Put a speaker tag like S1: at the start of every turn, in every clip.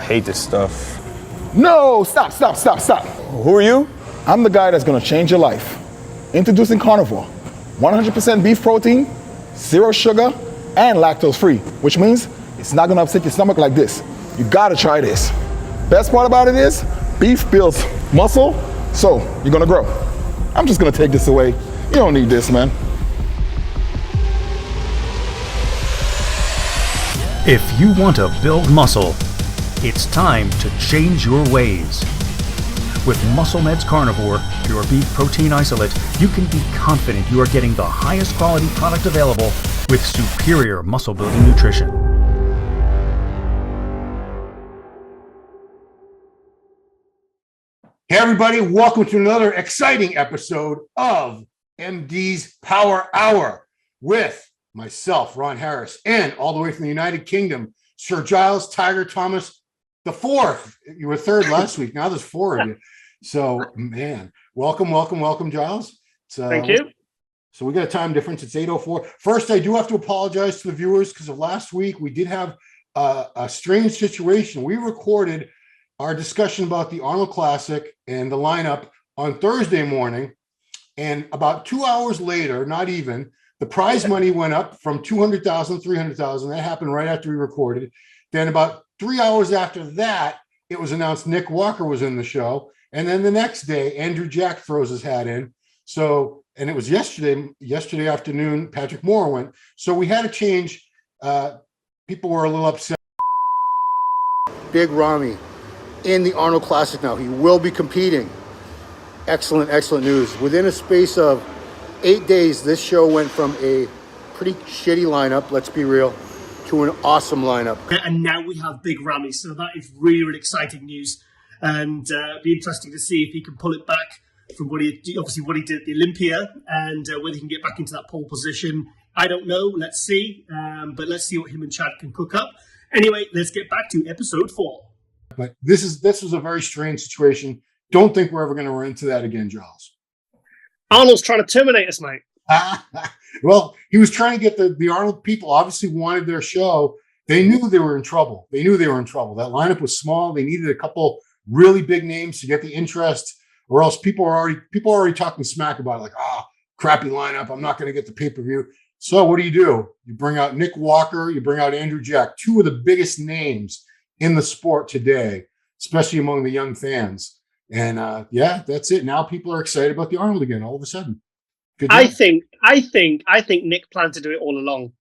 S1: hate this stuff.
S2: No, stop.
S1: Who are you?
S2: I'm the guy that's gonna change your life. Introducing Carnivore. 100% beef protein, 0 sugar, and lactose free, which means it's not gonna upset your stomach like this. You gotta try this. Best part about it is, beef builds muscle, so you're gonna grow. I'm just gonna take this away. You don't need this, man.
S3: If you want to build muscle, it's time to change your ways. With Musclemeds Carnivore, your beef protein isolate, you can be confident you are getting the highest quality product available with superior muscle building nutrition.
S4: Hey everybody, welcome to another exciting episode of MD's Power Hour with myself, Ron Harris, and all the way from the United Kingdom, Sir Giles Tiger Thomas the fourth. You were third last week. Now there's 4 of you. So, man, welcome, Giles.
S5: Thank you.
S4: So we got a time difference. It's 8:04. First, I do have to apologize to the viewers because of last week. We did have a strange situation. We recorded our discussion about the Arnold Classic and the lineup on Thursday morning. And about 2 hours later, not even, the prize money went up from 200,000 to 300,000. That happened right after we recorded. Then about 3 hours after that, it was announced Nick Walker was in the show. And then the next day, Andrew Jack throws his hat in. So, and it was yesterday afternoon, Patrick Moore went. So we had to change. People were a little upset. Big Ramy in the Arnold Classic now. He will be competing. Excellent news. Within a space of 8 days, this show went from a pretty shitty lineup, let's be real, to an awesome lineup.
S5: And now we have Big Ramy, so that is really exciting news. And be interesting to see if he can pull it back from what he did at the Olympia, and whether he can get back into that pole position. I don't know. Let's see. But let's see what him and Chad can cook up. Anyway, let's get back to episode 4.
S4: But this was a very strange situation. Don't think we're ever going to run into that again, Giles.
S5: Arnold's trying to terminate us, mate.
S4: Well, he was trying to get the Arnold people obviously wanted their show. They knew they were in trouble. That lineup was small. They needed a couple really big names to get the interest, or else people are already talking smack about it, like, crappy lineup. I'm not going to get the pay-per-view. So what do? You bring out Nick Walker, you bring out Andrew Jack, 2 of the biggest names in the sport today, especially among the young fans. And that's it. Now people are excited about the Arnold again all of a sudden.
S5: I think Nick planned to do it all along.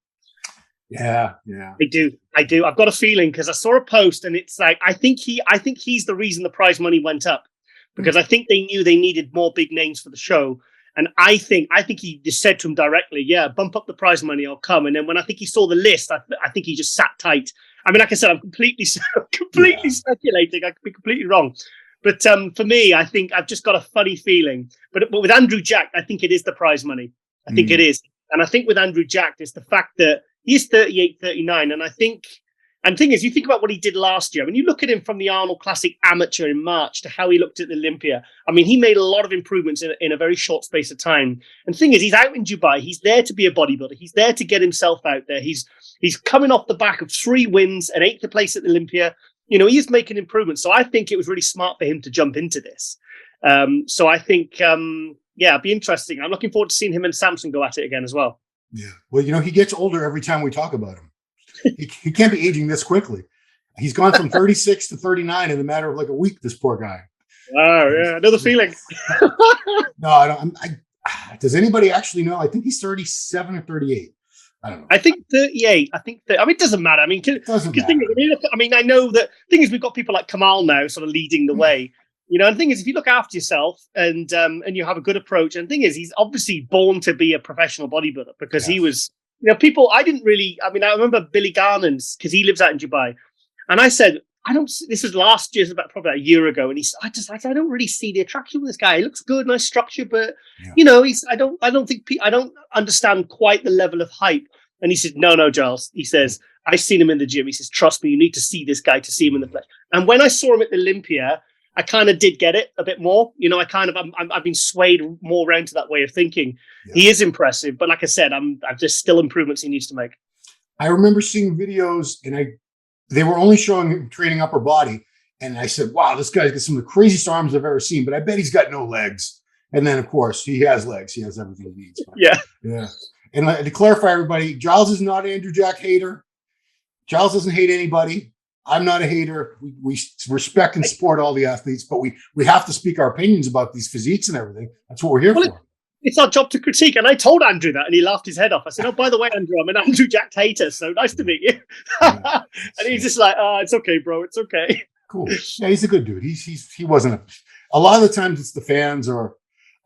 S4: Yeah.
S5: I do. I've got a feeling because I saw a post and it's like I think he's the reason the prize money went up, because I think they knew they needed more big names for the show. And I think he just said to him directly, yeah, bump up the prize money, I'll come. And then when I think he saw the list, I think he just sat tight. I mean, like I said, I'm completely speculating. I could be completely wrong. But for me, I think I've just got a funny feeling. But with Andrew Jack, I think it is the prize money. I think it is. And I think with Andrew Jack, it's the fact that he's 38, 39. And the thing is, you think about what he did last year. When you look at him from the Arnold Classic Amateur in March to how he looked at the Olympia, I mean, he made a lot of improvements in a very short space of time. And the thing is, he's out in Dubai. He's there to be a bodybuilder. He's there to get himself out there. He's coming off the back of 3 wins, an 8th place at the Olympia. You know, he is making improvements. So I think it was really smart for him to jump into this. So I think, it'd be interesting. I'm looking forward to seeing him and Samson go at it again as well.
S4: Yeah. Well, he gets older every time we talk about him. He can't be aging this quickly. He's gone from 36 to 39 in the matter of like a week, this poor guy.
S5: Oh, yeah. Another feeling.
S4: No, I don't. Does anybody actually know? I think he's 37 or 38. I don't know.
S5: I think 38. It doesn't matter. I mean, I know that thing is, we've got people like Kamal now sort of leading the way. You know, and the thing is, if you look after yourself and you have a good approach, and the thing is, he's obviously born to be a professional bodybuilder because he was, I remember Billy Garnon's, because he lives out in Dubai. And I said, this was last year, about probably a year ago. And I don't really see the attraction with this guy. He looks good, nice structure, but I don't understand quite the level of hype. And he said, no, Giles. He says, I've seen him in the gym. He says, trust me, you need to see this guy to see him in the flesh. And when I saw him at the Olympia, I kind of did get it a bit more. You know, I've been swayed more around to that way of thinking. Yeah. He is impressive, but like I said, there's still improvements he needs to make.
S4: I remember seeing videos, and they were only showing him training upper body. And I said, wow, this guy's got some of the craziest arms I've ever seen, but I bet he's got no legs. And then, of course, he has legs. He has everything he needs. But, yeah. And to clarify, everybody, Giles is not an Andrew Jack hater. Giles doesn't hate anybody. I'm not a hater. We respect and support all the athletes, but we have to speak our opinions about these physiques and everything. That's what we're here for.
S5: It's our job to critique. And I told Andrew that, and he laughed his head off. I said, oh, by the way, Andrew, I'm an Andrew Jack hater, so nice to meet you. And he's just like, it's okay, bro. It's okay.
S4: Cool. Yeah, he's a good dude. He wasn't a lot of the times it's the fans, or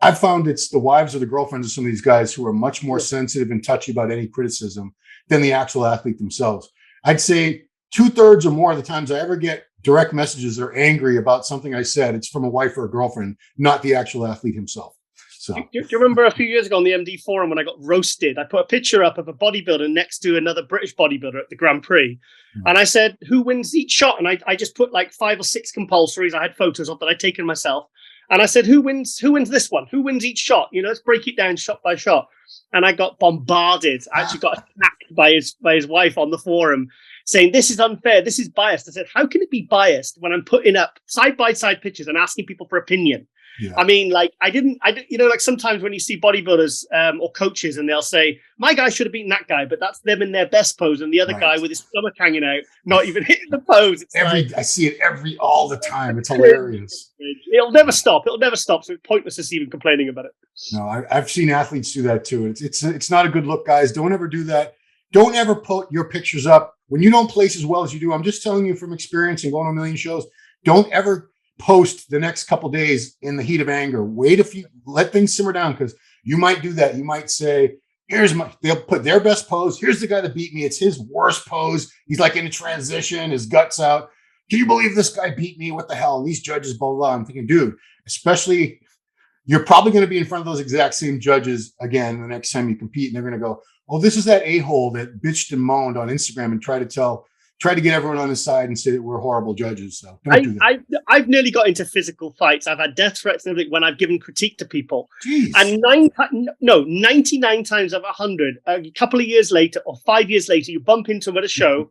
S4: I've found it's the wives or the girlfriends of some of these guys who are much more sensitive and touchy about any criticism than the actual athlete themselves. I'd say 2/3 or more of the times I ever get direct messages that are angry about something I said, it's from a wife or a girlfriend, not the actual athlete himself. So,
S5: do you remember a few years ago on the MD forum when I got roasted? I put a picture up of a bodybuilder next to another British bodybuilder at the Grand Prix. And I said, who wins each shot? And I just put like 5 or 6 compulsories I had photos of that I'd taken myself. And I said, who wins this one? Who wins each shot? You know, let's break it down shot by shot. And I got bombarded. I actually got attacked by his wife on the forum saying, this is unfair. This is biased. I said, how can it be biased when I'm putting up side-by-side pictures and asking people for opinion? Yeah. I mean, like, I didn't, you know, like sometimes when you see bodybuilders or coaches and they'll say, my guy should have beaten that guy, but that's them in their best pose. And the other guy with his stomach hanging out, not even hitting the pose. It's
S4: I see it all the time. It's hilarious.
S5: It'll never stop. It'll never stop. So it's pointless us even complaining about it.
S4: No, I've seen athletes do that too. It's not a good look, guys. Don't ever do that. Don't ever put your pictures up when you don't place as well as you do. I'm just telling you from experience and going to a million shows. Don't ever post the next couple days in the heat of anger. Wait let things simmer down, because you might do that. You might say, they'll put their best pose. Here's the guy that beat me. It's his worst pose. He's like in a transition, his guts out. Can you believe this guy beat me? What the hell? And these judges, blah, blah, blah. I'm thinking, dude, especially you're probably going to be in front of those exact same judges again the next time you compete. And they're going to go, oh, this is that a-hole that bitched and moaned on Instagram and try to get everyone on his side and say that we're horrible judges. So don't do that.
S5: I've nearly got into physical fights. I've had death threats and everything when I've given critique to people.
S4: Jeez.
S5: And 99 times out of 100, a couple of years later or 5 years later, you bump into them at a show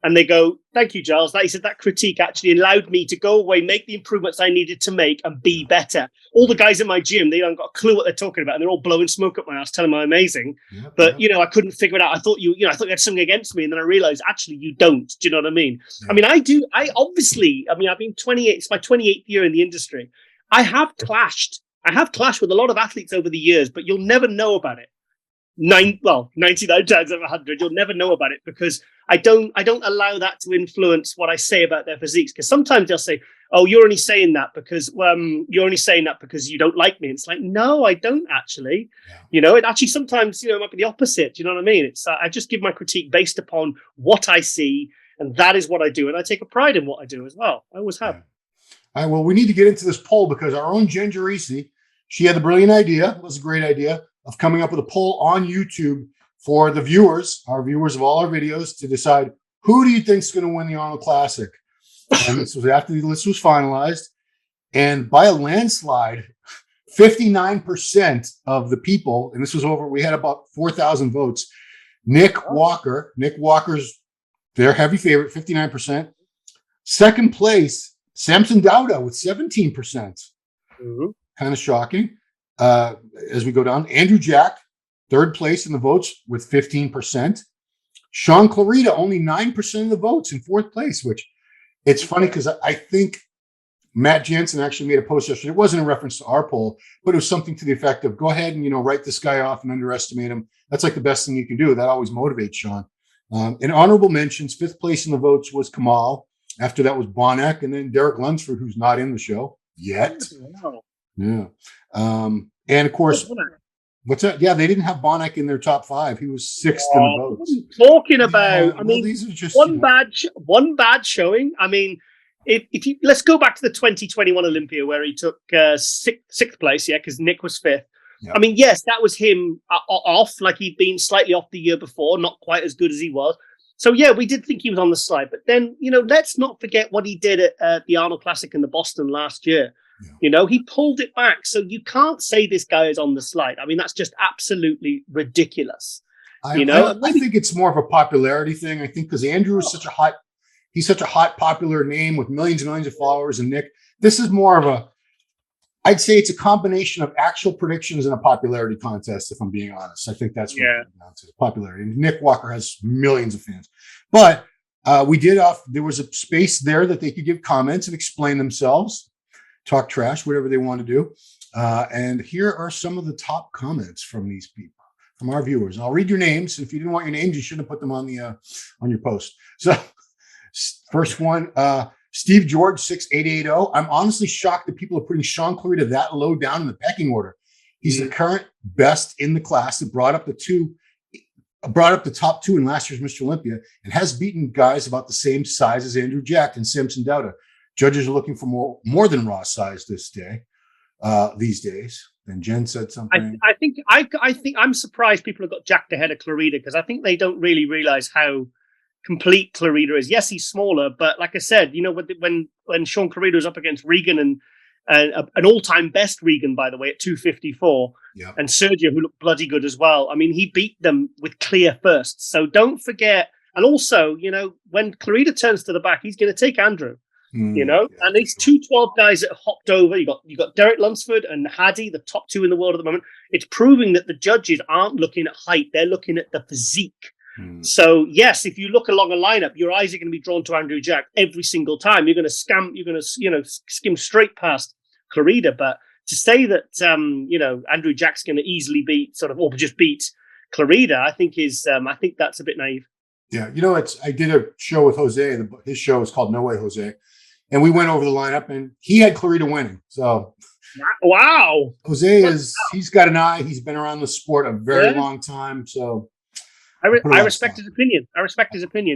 S5: and they go, thank you, Giles. He said that critique actually allowed me to go away, make the improvements I needed to make and be better. All the guys in my gym, they don't got a clue what they're talking about. And they're all blowing smoke up my ass, telling me I'm amazing. But, you know, I couldn't figure it out. I thought you had something against me. And then I realized, actually, you don't. Do you know what I mean? Yeah. I mean, I do. I've been 28. It's my 28th year in the industry. I have clashed with a lot of athletes over the years, but you'll never know about it. 99 times out of 100, you'll never know about it, because I don't allow that to influence what I say about their physiques. Because sometimes they'll say, "Oh, you're only saying that because you don't like me." And it's like, no, I don't actually. Yeah. You know, it actually sometimes it might be the opposite. Do you know what I mean? It's I just give my critique based upon what I see, and that is what I do, and I take a pride in what I do as well. I always have.
S4: Yeah. All right. Well, we need to get into this poll, because our own Ginger Reese, she had the brilliant idea. It was a great idea of coming up with a poll on YouTube for the viewers, our viewers of all our videos, to decide who do you think is going to win the Arnold Classic. And this was after the list was finalized. And by a landslide, 59% of the people, and this was we had about 4,000 votes. Nick Walker's their heavy favorite, 59%. Second place, Samson Dauda with 17%. Mm-hmm. Kind of shocking. As we go down, Andrew Jack, third place in the votes with 15%. Sean Clarita, only 9% of the votes in fourth place, which it's funny because I think Matt Jensen actually made a post yesterday. It wasn't in reference to our poll, but it was something to the effect of, go ahead and, write this guy off and underestimate him. That's like the best thing you can do. That always motivates Sean. In honorable mentions, fifth place in the votes was Kamal. After that was Bonac, and then Derek Lunsford, who's not in the show yet. Wow. Yeah. And of course, what's that? Yeah, they didn't have Bonac in their top 5. He was sixth in the votes.
S5: What are you talking about?
S4: Yeah, these are just
S5: one bad showing. I mean, if you let's go back to the 2021 Olympia where he took sixth place, because Nick was 5th. Yep. I mean, yes, that was him off, like he'd been slightly off the year before, not quite as good as he was. So yeah, we did think he was on the slide, but then let's not forget what he did at the Arnold Classic in the Boston last year. Yeah. He pulled it back. So you can't say this guy is on the slide. I mean, that's just absolutely ridiculous.
S4: I think it's more of a popularity thing. I think because Andrew is such a hot, he's such a hot, popular name with millions and millions of followers. And Nick, this is more of a, I'd say it's a combination of actual predictions and a popularity contest, if I'm being honest. I think that's what it comes down to, popularity. And Nick Walker has millions of fans. But there was a space there that they could give comments and explain themselves, talk trash, whatever they want to do. And here are some of the top comments from these people, from our viewers. And I'll read your names. If you didn't want your names, you shouldn't have put them on your post. So first one, Stevegeorge 6880. I'm honestly shocked that people are putting Sean Clarita that low down in the pecking order. He's the current best in the class that brought up the top two in last year's Mr. Olympia and has beaten guys about the same size as Andrew Jack and Samson Dauda. Judges are looking for more than raw size these days. And Jen said something.
S5: I think I'm surprised people have got jacked ahead of Clarita because I think they don't really realize how complete Clarita is. Yes, he's smaller, but like I said, when Sean Clarita was up against Regan and an all-time best Regan, by the way, at 254, and Sergio, who looked bloody good as well. I mean, he beat them with clear firsts. So don't forget. And also, when Clarita turns to the back, he's going to take Andrew. And these 212 guys that have hopped over, you got Derek Lunsford and Hadi, the top two in the world at the moment. It's proving that the judges aren't looking at height; they're looking at the physique. So yes, if you look along a lineup, your eyes are going to be drawn to Andrew Jack every single time. You're going to skim straight past Clarita. But to say that Andrew Jack's going to easily beat or just beat Clarita, I think that's a bit naive.
S4: Yeah, I did a show with Jose. His show is called No Way Jose. And we went over the lineup, and he had Clarita winning. So,
S5: wow,
S4: Jose he's got an eye. He's been around the sport a very long time. So,
S5: I respect his opinion.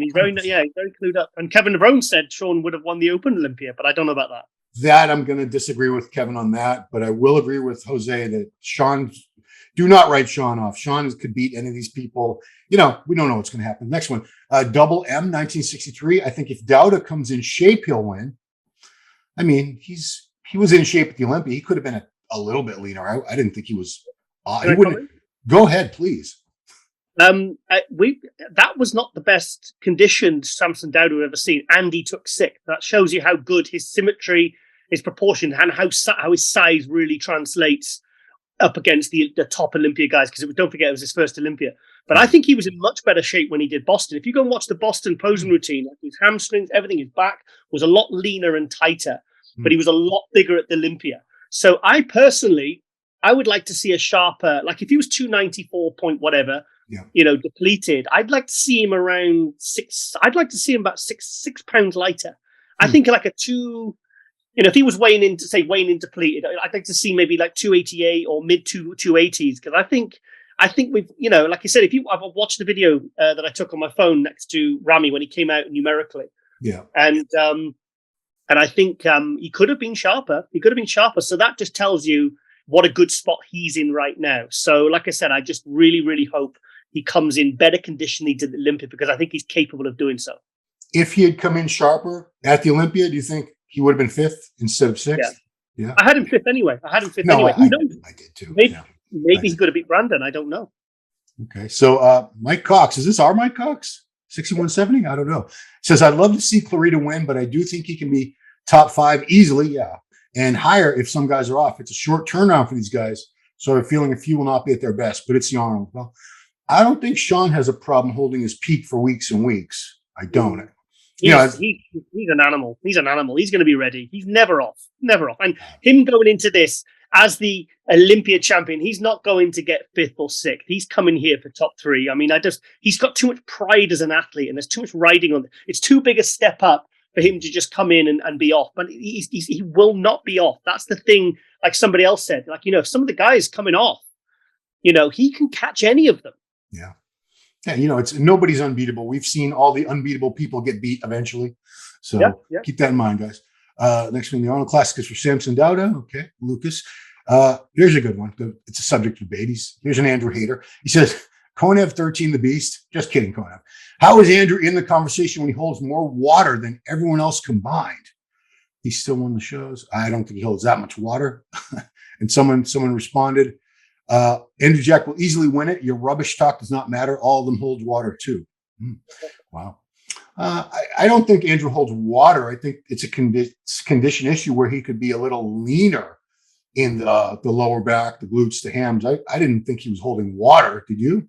S5: He's very clued up. And Kevin DeVrone said Sean would have won the Open Olympia, but I don't know about that.
S4: That I'm going to disagree with Kevin on that, but I will agree with Jose that Sean. Do not write Sean off. Sean could beat any of these people. We don't know what's going to happen. Next one, Double M 1963. I think if Dauda comes in shape, he'll win. I mean, he was in shape at the Olympia. He could have been a little bit leaner. I didn't think he was. He wouldn't. Go ahead, please.
S5: That was not the best conditioned Samson Dauda we've ever seen. Andy took sick. That shows you how good his symmetry, his proportion, and how his size really translates up against the top Olympia guys, because don't forget it was his first Olympia. But I think he was in much better shape when he did Boston. If you go and watch the Boston posing routine, his hamstrings, everything, his back was a lot leaner and tighter, but he was a lot bigger at the Olympia. So I would like to see a sharper, like if he was 294 point whatever, depleted, I'd like to see him around about six pounds lighter. I think like a if he was weighing in depleted, I'd like to see maybe like 288 or mid 280s, because I think we've, like I said, I've watched the video that I took on my phone next to Ramy when he came out numerically. Yeah. And I think he could have been sharper. So that just tells you what a good spot he's in right now. So like I said, I just really, really hope he comes in better condition than he did at the Olympia, because I think he's capable of doing so. If he had come in sharper at the Olympia, do you think he would have been fifth instead of sixth? Yeah. I had him fifth anyway. I did too. Maybe he could have beat Brandon. I don't know. Okay. So Mike Cox, is this our Mike Cox? 6170? I don't know. Says, I'd love to see Clarita win, but I do think he can be top 5 easily. Yeah. And higher if some guys are off. It's a short turnaround for these guys. So I'm feeling a few will not be at their best, but it's the Arnold. Well, I don't think Sean has a problem holding his peak for weeks and weeks. I don't. He's an animal. He's an animal. He's going to be ready. He's never off. And him going into this as the Olympia champion, he's not going to get 5th or 6th. He's coming here for top 3. I mean, he's got too much pride as an athlete, and there's too much riding on it. It's too big a step up for him to just come in and be off. But he will not be off. That's the thing. Like somebody else said, if some of the guys coming off, he can catch any of them. Yeah. Yeah, it's nobody's unbeatable. We've seen all the unbeatable people get beat eventually. So keep that in mind, guys. Next one, the Arnold Classic is for Samson Dauda. Okay, Lucas. Here's a good one. It's a subject of debate. Here's an Andrew hater. He says, Konev 13 the Beast. Just kidding, Konev. How is Andrew in the conversation when he holds more water than everyone else combined? He still won the shows. I don't think he holds that much water. And someone responded, Andrew Jack will easily win it. Your rubbish talk does not matter. All of them hold water too. Wow.
S4: I don't think Andrew holds water. I think it's a condition issue where he could be a little leaner in the lower back, the glutes, the hams. I didn't think he was holding water. Did you?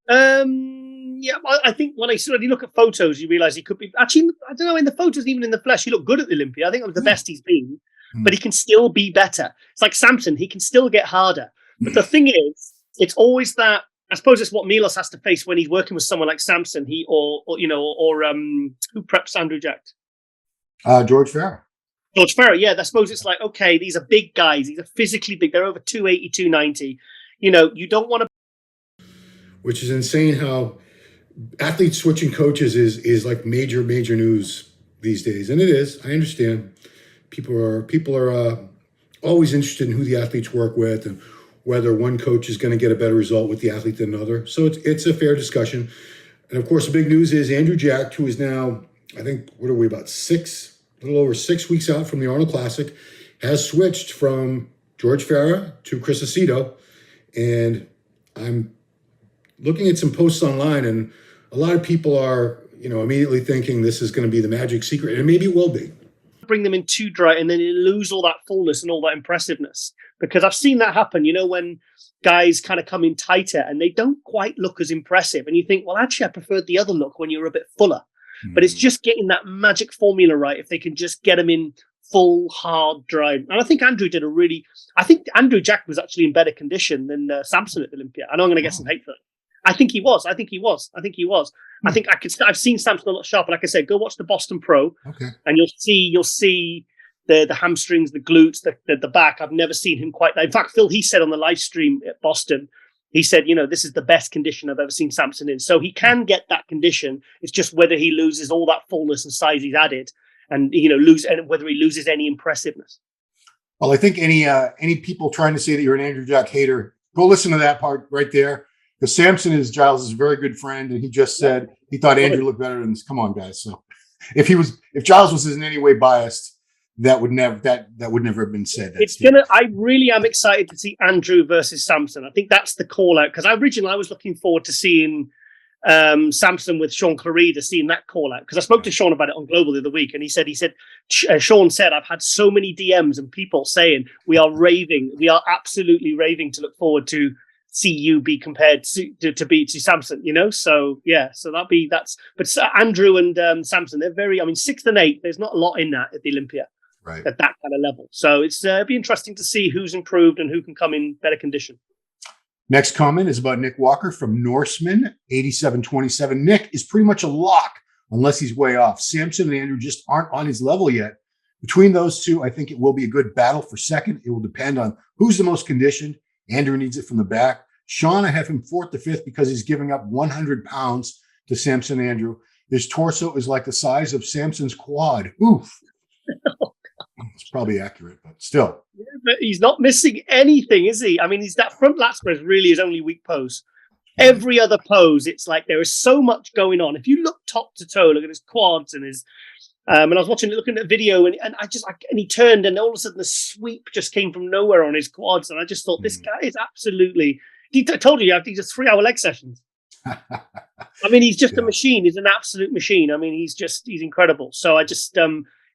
S5: Yeah, well, I think when you look at photos, you realize he could be actually. I don't know, in the photos, even in the flesh, he looked good at the Olympia. I think it was the best he's been, but he can still be better. It's like Samson; he can still get harder. But the thing is, it's always that. I suppose it's what Milos has to face when he's working with someone like Samson. Who preps Andrew Jack?
S4: George Farah.
S5: George Farah, yeah. I suppose it's like, okay, these are big guys. These are physically big. They're over 280, 290. You know, you don't want to.
S6: Which is insane how athletes switching coaches is like major news these days. And it is. I understand. People are always interested in who the athletes work with and whether one coach is going to get a better result with the athlete than another. So it's a fair discussion. And of course, the big news is Andrew Jack, who is now, I think, what are we, about a little over 6 weeks out from the Arnold Classic, has switched from George Farah to Chris Aceto. And I'm looking at some posts online, and a lot of people are, immediately thinking this is going to be the magic secret, and maybe it will be.
S5: Bring them in too dry, and then you lose all that fullness and all that impressiveness. Because I've seen that happen, when guys kind of come in tighter and they don't quite look as impressive. And you think, well, actually, I preferred the other look when you're a bit fuller. Mm-hmm. But it's just getting that magic formula right. If they can just get them in full, hard, dry. And I think Andrew Andrew Jack was actually in better condition than Samson at the Olympia. I know I'm going to get some hate for it. I think he was. I think I've seen Samson a lot sharper. Like I said, go watch the Boston Pro, and you'll see the hamstrings, the glutes, the back. I've never seen him quite. In fact, Phil, he said on the live stream at Boston, he said, this is the best condition I've ever seen Samson in. So he can get that condition. It's just whether he loses all that fullness and size he's added, and whether he loses any impressiveness.
S4: Well, I think any people trying to say that you're an Andrew Jack hater, go listen to that part right there. Because Samson is Giles' very good friend, and he just said he thought Andrew looked better than this. Come on, guys. So if Giles was in any way biased, that would never have been said.
S5: I really am excited to see Andrew versus Samson. I think that's the call out, because originally I was looking forward to seeing Samson with Sean Clarida, seeing that call out, because I spoke to Sean about it on Global the other week, and Sean said, I've had so many DMs and people saying we are absolutely raving to look forward to see you be compared to Samson, so but Andrew and Samson, they're very, 6th and 8th, there's not a lot in that at the Olympia, right, at that kind of level. So it's be interesting to see who's improved and who can come in better condition.
S4: Next comment is about Nick Walker from Norseman 8727. Nick is pretty much a lock unless he's way off. Samson and Andrew just aren't on his level yet. Between those two, I think it will be a good battle for second. It will depend on who's the most conditioned. Andrew needs it from the back. Sean, I have him 4th to 5th because he's giving up 100 pounds to Samson Andrew. His torso is like the size of Samson's quad. Oof. It's probably accurate, but still.
S5: Yeah, but he's not missing anything, is he? That front lat spread is really his only weak pose. Every other pose, it's like there is so much going on. If you look top to toe, look at his quads and his... and I was looking at the video, and he turned, and all of a sudden the sweep just came from nowhere on his quads, and I just thought, this guy is absolutely. I told you, these are 3-hour leg sessions. He's just a machine. He's an absolute machine. He's incredible. So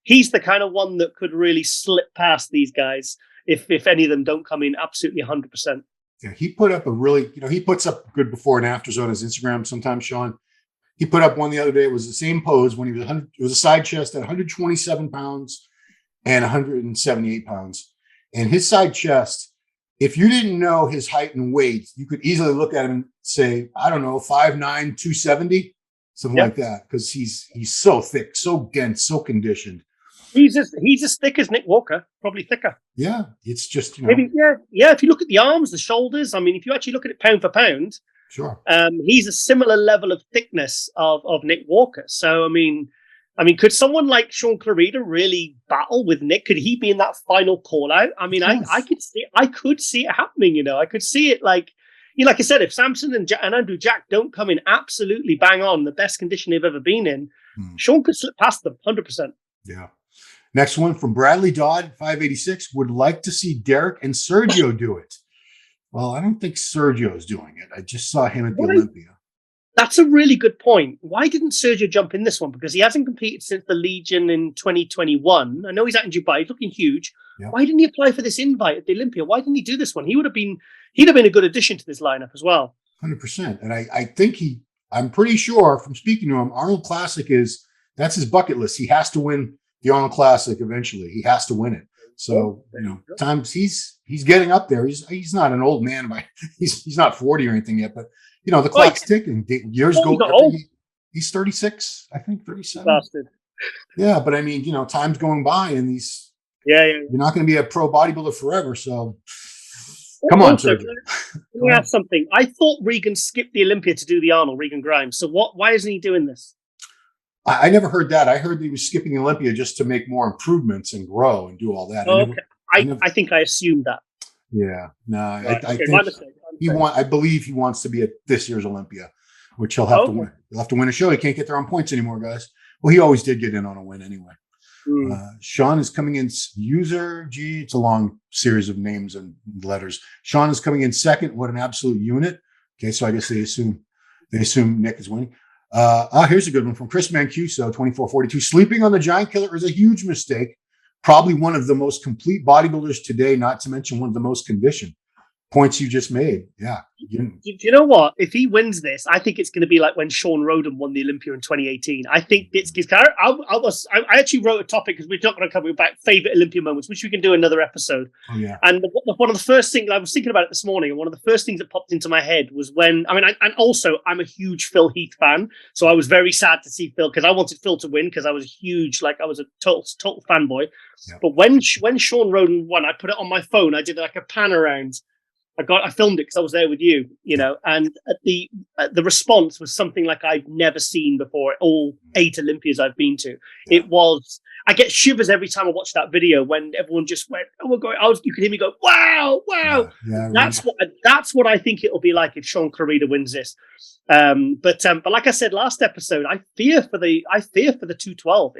S5: he's the kind of one that could really slip past these guys if any of them don't come in absolutely 100%.
S4: Yeah, he put up he puts up good before and afters on his Instagram sometimes, Sean. He put up one the other day. It was the same pose when he was it was a side chest at 127 pounds and 178 pounds. And his side chest, if you didn't know his height and weight, you could easily look at him and say, I don't know, 5'9", 270, something like that. Because he's so thick, so dense, so conditioned.
S5: He's as thick as Nick Walker, probably thicker.
S4: Yeah, it's just,
S5: maybe, yeah. If you look at the arms, the shoulders, if you actually look at it pound for pound,
S4: sure.
S5: He's a similar level of thickness of Nick Walker. So, could someone like Sean Clarida really battle with Nick? Could he be in that final call out? I could see it happening, I could see it like I said, if Samson and Andrew Jack don't come in absolutely bang on, the best condition they've ever been in, Sean could slip past them 100%.
S4: Yeah. Next one from Bradley Dodd, 586, would like to see Derek and Sergio do it. Well, I don't think Sergio's doing it. I just saw him at the Olympia.
S5: That's a really good point. Why didn't Sergio jump in this one? Because he hasn't competed since the Legion in 2021. I know he's out in Dubai, he's looking huge.
S4: Yeah.
S5: Why didn't he apply for this invite at the Olympia? Why didn't he do this one? He'd have been a good addition to this lineup as well.
S4: 100%. And I think I'm pretty sure from speaking to him, Arnold Classic that's his bucket list. He has to win the Arnold Classic eventually. He has to win it. So, times he's getting up there. He's not an old man. He's not 40 or anything yet, but the clock's ticking. Years go. He's 36, I think 37.
S5: Bastard.
S4: Yeah, but I mean, time's going by, and you're not going to be a pro bodybuilder forever. So, come on,
S5: Sergio. Let me ask something. I thought Regan skipped the Olympia to do the Arnold, Regan Grimes. So why isn't he doing this?
S4: I never heard that. I heard he was skipping Olympia just to make more improvements and grow and do all that.
S5: I think I assumed that.
S4: Yeah, no,
S5: Right.
S4: I
S5: Okay,
S4: think
S5: my mistake.
S4: I believe he wants to be at this year's Olympia, which he'll have to win. He'll have to win a show. He can't get there on points anymore, guys. Well, he always did get in on a win anyway. Sean is coming in it's a long series of names and letters. Sean is coming in second. What an absolute unit. Okay, so I guess they assume Nick is winning. Here's a good one from Chris Mancuso, 2442. Sleeping on the Giant Killer is a huge mistake. Probably one of the most complete bodybuilders today, not to mention one of the most conditioned. Points you just made. Yeah.
S5: Do you know what? If he wins this, I think it's going to be like when Sean Roden won the Olympia in 2018. I think it's I actually wrote a topic because we're not going to cover about favorite Olympia moments, which we can do another episode.
S4: Oh, yeah.
S5: And one of the first things I was thinking about it this morning, and one of the first things that popped into my head was when and also I'm a huge Phil Heath fan, so I was very sad to see Phil because I wanted Phil to win because I was a total fanboy. Yeah. But when Sean Roden won, I put it on my phone. I did like a pan around. I filmed it because I was there with you, and the response was something like I've never seen before. All 8 Olympias I've been to, I get shivers every time I watch that video when everyone just went, "Oh my God!" You could hear me go, "Wow, wow!"
S4: Yeah,
S5: that's what I think it'll be like if Sean Clarida wins this. But like I said last episode, I fear for the 212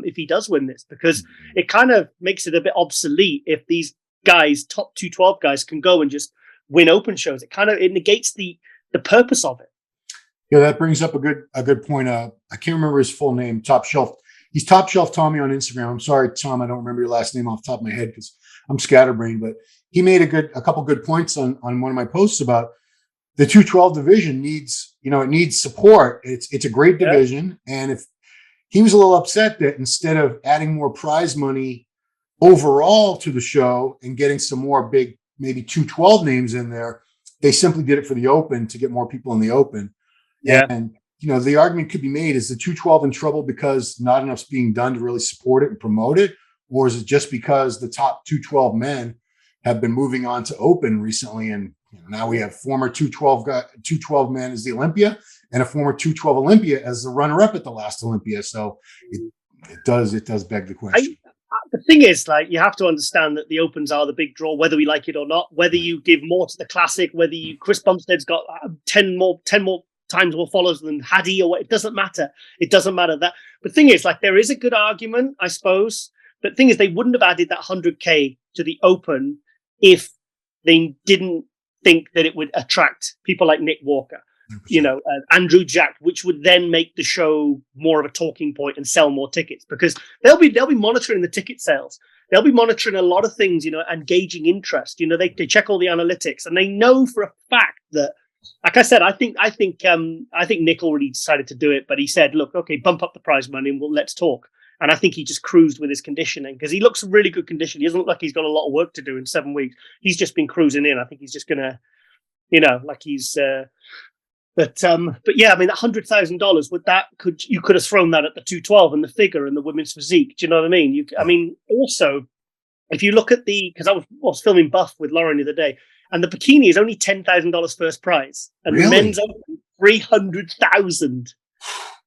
S5: if he does win this, because it kind of makes it a bit obsolete if these guys, top 212 guys, can go and just win open shows. It negates the purpose of it.
S4: Yeah, that brings up a good point. I can't remember his full name. Top Shelf. He's Top Shelf Tommy on Instagram. I'm sorry, Tom, I don't remember your last name off the top of my head because I'm scatterbrained. But he made a couple good points on one of my posts about the 212 division needs support. It's a great division, and if he was a little upset that instead of adding more prize money overall to the show and getting some more big, maybe 212 names in there, they simply did it for the Open to get more people in the Open.
S5: Yeah.
S4: And, the argument could be made, is the 212 in trouble because not enough's being done to really support it and promote it? Or is it just because the top 212 men have been moving on to Open recently? And now we have former 212 men as the Olympia and a former 212 Olympia as the runner-up at the last Olympia. So it does beg the question.
S5: The thing is, you have to understand that the Opens are the big draw, whether we like it or not. Whether you give more to the Classic, Chris Bumstead's got 10 more times more followers than Hadi, or what, it doesn't matter. It doesn't matter that. But the thing is, there is a good argument, I suppose. But the thing is, they wouldn't have added that 100K to the Open if they didn't think that it would attract people like Nick Walker. 100%. Andrew Jack, which would then make the show more of a talking point and sell more tickets, because they'll be monitoring the ticket sales. They'll be monitoring a lot of things, and gauging interest. They check all the analytics, and they know for a fact that, like I said, I think Nick already decided to do it, but he said, "Look, okay, bump up the prize money and let's talk." And I think he just cruised with his conditioning because he looks in really good condition. He doesn't look like he's got a lot of work to do in 7 weeks. He's just been cruising in. I think he's just gonna, he's. But yeah, that $100,000 you could have thrown that at the 212 and the figure and the women's physique. Do you know what I mean? Also, if you look at because I was filming Buff with Lauren the other day, and the bikini is only $10,000 first prize, and
S4: Really?
S5: the men's open 300,000.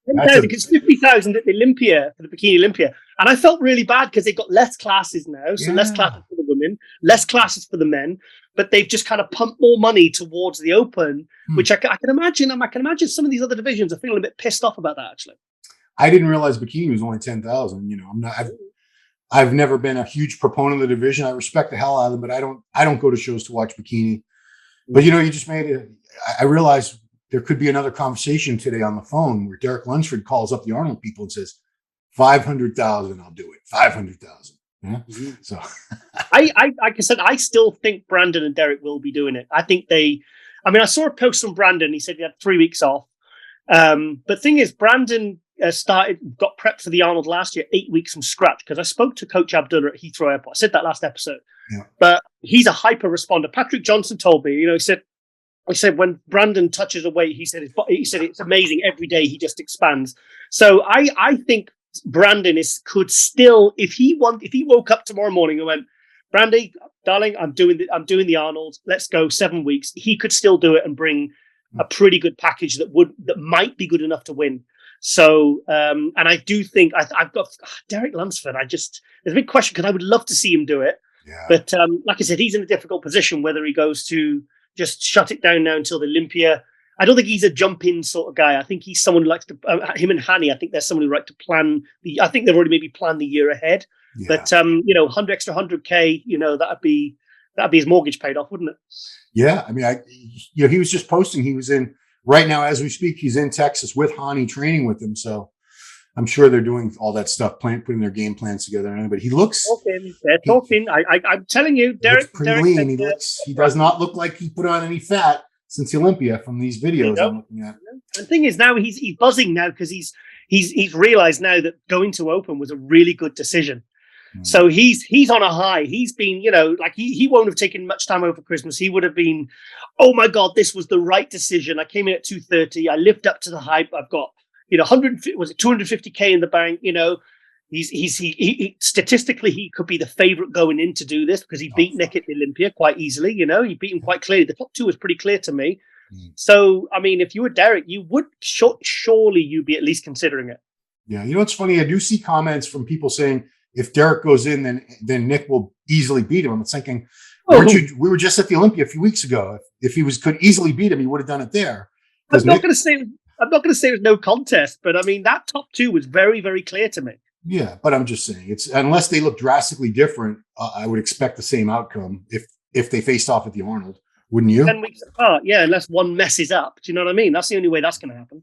S5: It's 50,000 at the Olympia for the bikini Olympia, and I felt really bad because they've got less classes now, so less classes for the women, less classes for the men. But they've just kind of pumped more money towards the Open, which I can imagine. I can imagine some of these other divisions are feeling a bit pissed off about that. Actually,
S4: I didn't realize bikini was only 10,000. I've never been a huge proponent of the division. I respect the hell out of them, but I don't go to shows to watch bikini. But you just made it. I realized there could be another conversation today on the phone where Derek Lunsford calls up the Arnold people and says, 500,000, I'll do it. 500,000. Yeah. So
S5: I like I said, I still think Brandon and Derek will be doing it. I think I saw a post from Brandon. He said he had 3 weeks off. But thing is, Brandon got prepped for the Arnold last year, 8 weeks from scratch. Because I spoke to Coach Abdullah at Heathrow Airport. I said that last episode. Yeah. But he's a hyper responder. Patrick Johnson told me, he said when Brandon touches a weight, he said it's amazing. Every day he just expands. So I think Brandon could still, if he woke up tomorrow morning and went, Brandy, darling, I'm doing the Arnold. Let's go 7 weeks. He could still do it and bring a pretty good package that might be good enough to win. So, and I do think I've got Derek Lunsford. There's a big question because I would love to see him do it. Yeah. But like I said, he's in a difficult position whether he goes to just shut it down now until the Olympia. I don't think he's a jump-in sort of guy. I think he's someone who likes to, him and Hani, I think they're someone who like to plan I think they've already maybe planned the year ahead. Yeah. But, 100K, that'd be his mortgage paid off, wouldn't it?
S4: Yeah. I mean, he was just posting, he was right now, as we speak, he's in Texas with Hani training with him. So I'm sure they're doing all that stuff, putting their game plans together. But he looks...
S5: They're talking. I'm telling you, Derek...
S4: pretty lean. He does not look like he put on any fat since the Olympia from these videos I'm looking at.
S5: The thing is now he's buzzing now because he's realized now that going to Open was a really good decision. So he's on a high. He's been, he won't have taken much time over Christmas. He would have been, oh my God, this was the right decision. I came in at 230. I lived up to the hype. I've got, 250K in the bank. He statistically he could be the favorite going in to do this because he beat Nick at the Olympia quite easily. He beat him quite clearly. The top two was pretty clear to me. So I mean, if you were Derek, you would surely you'd be at least considering it.
S4: Yeah, it's funny. I do see comments from people saying if Derek goes in, then Nick will easily beat him. I'm thinking, we were just at the Olympia a few weeks ago. If he could easily beat him, he would have done it there.
S5: I'm not going to say it was no contest, but I mean that top two was very, very clear to me.
S4: Yeah, but I'm just saying it's unless they look drastically different, I would expect the same outcome if they faced off at the Arnold, wouldn't you?
S5: 10 weeks apart, yeah, unless one messes up. Do you know what I mean? That's the only way that's going to happen.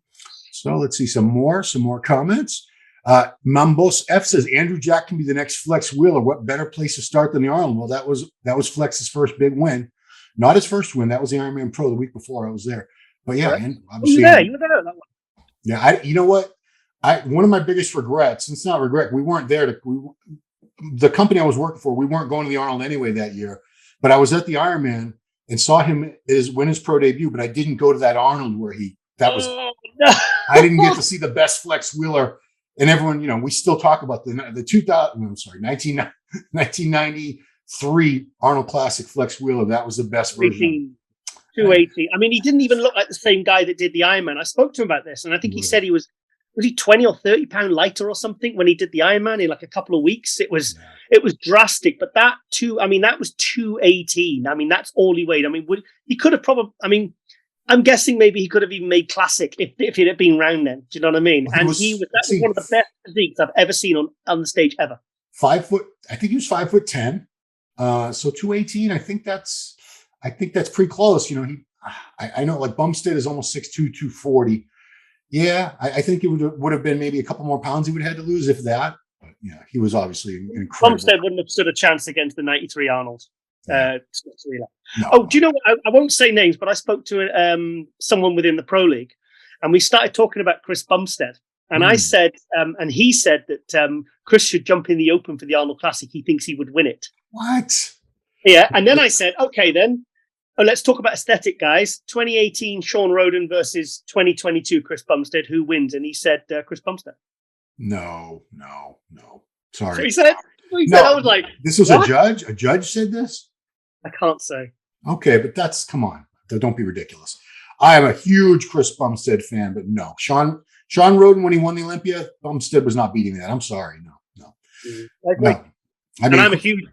S4: So let's see some more comments. Mambosf says Andrew Jack can be the next Flex Wheeler. What better place to start than the Arnold? Well, that was Flex's first big win, not his first win. That was the Ironman Pro the week before. I was there, but yeah, and obviously,
S5: you were there at that one.
S4: Yeah, you know what? One of my biggest regrets, and it's not regret, we weren't there the company I was working for, we weren't going to the Arnold anyway that year, but I was at the Ironman and saw him win his pro debut, but I didn't go to that Arnold where I didn't get to see the best Flex Wheeler. And everyone, we still talk about the 1993 Arnold Classic Flex Wheeler. That was the best version.
S5: 280. I mean, he didn't even look like the same guy that did the Ironman. I spoke to him about this, and I think he said he was 20 or 30 pound lighter or something when he did the Ironman in like a couple of weeks. It was drastic, but that was 218. I mean, that's all he weighed. I mean, he could have probably, I'm guessing maybe he could have even made classic if it had been round then. Do you know what I mean? That was one of the best physiques I've ever seen on the stage ever.
S4: 5 foot. I think he was 5'10". So 218. I think that's pretty close. I know like Bumstead is almost 6'2", 240. Yeah, I think it would have been maybe a couple more pounds he would have had to lose, if that. But yeah, he was obviously incredible.
S5: Bumstead wouldn't have stood a chance against the 93 Arnold. No. Oh, do you know what? I won't say names, but I spoke to someone within the Pro League, and we started talking about Chris Bumstead. And I said, and he said that Chris should jump in the Open for the Arnold Classic. He thinks he would win it.
S4: What?
S5: Yeah. And then I said, okay, then let's talk about aesthetic, guys. 2018 Sean Roden versus 2022 Chris Bumstead. Who wins? And he said Chris Bumstead.
S4: No. Sorry.
S5: So he said, I was like,
S4: this was what? A judge? A judge said this?
S5: I can't say.
S4: Okay, but come on. Don't be ridiculous. I am a huge Chris Bumstead fan, but no. Sean Roden, when he won the Olympia, Bumstead was not beating that. I'm sorry. No. No.
S5: I'm a huge,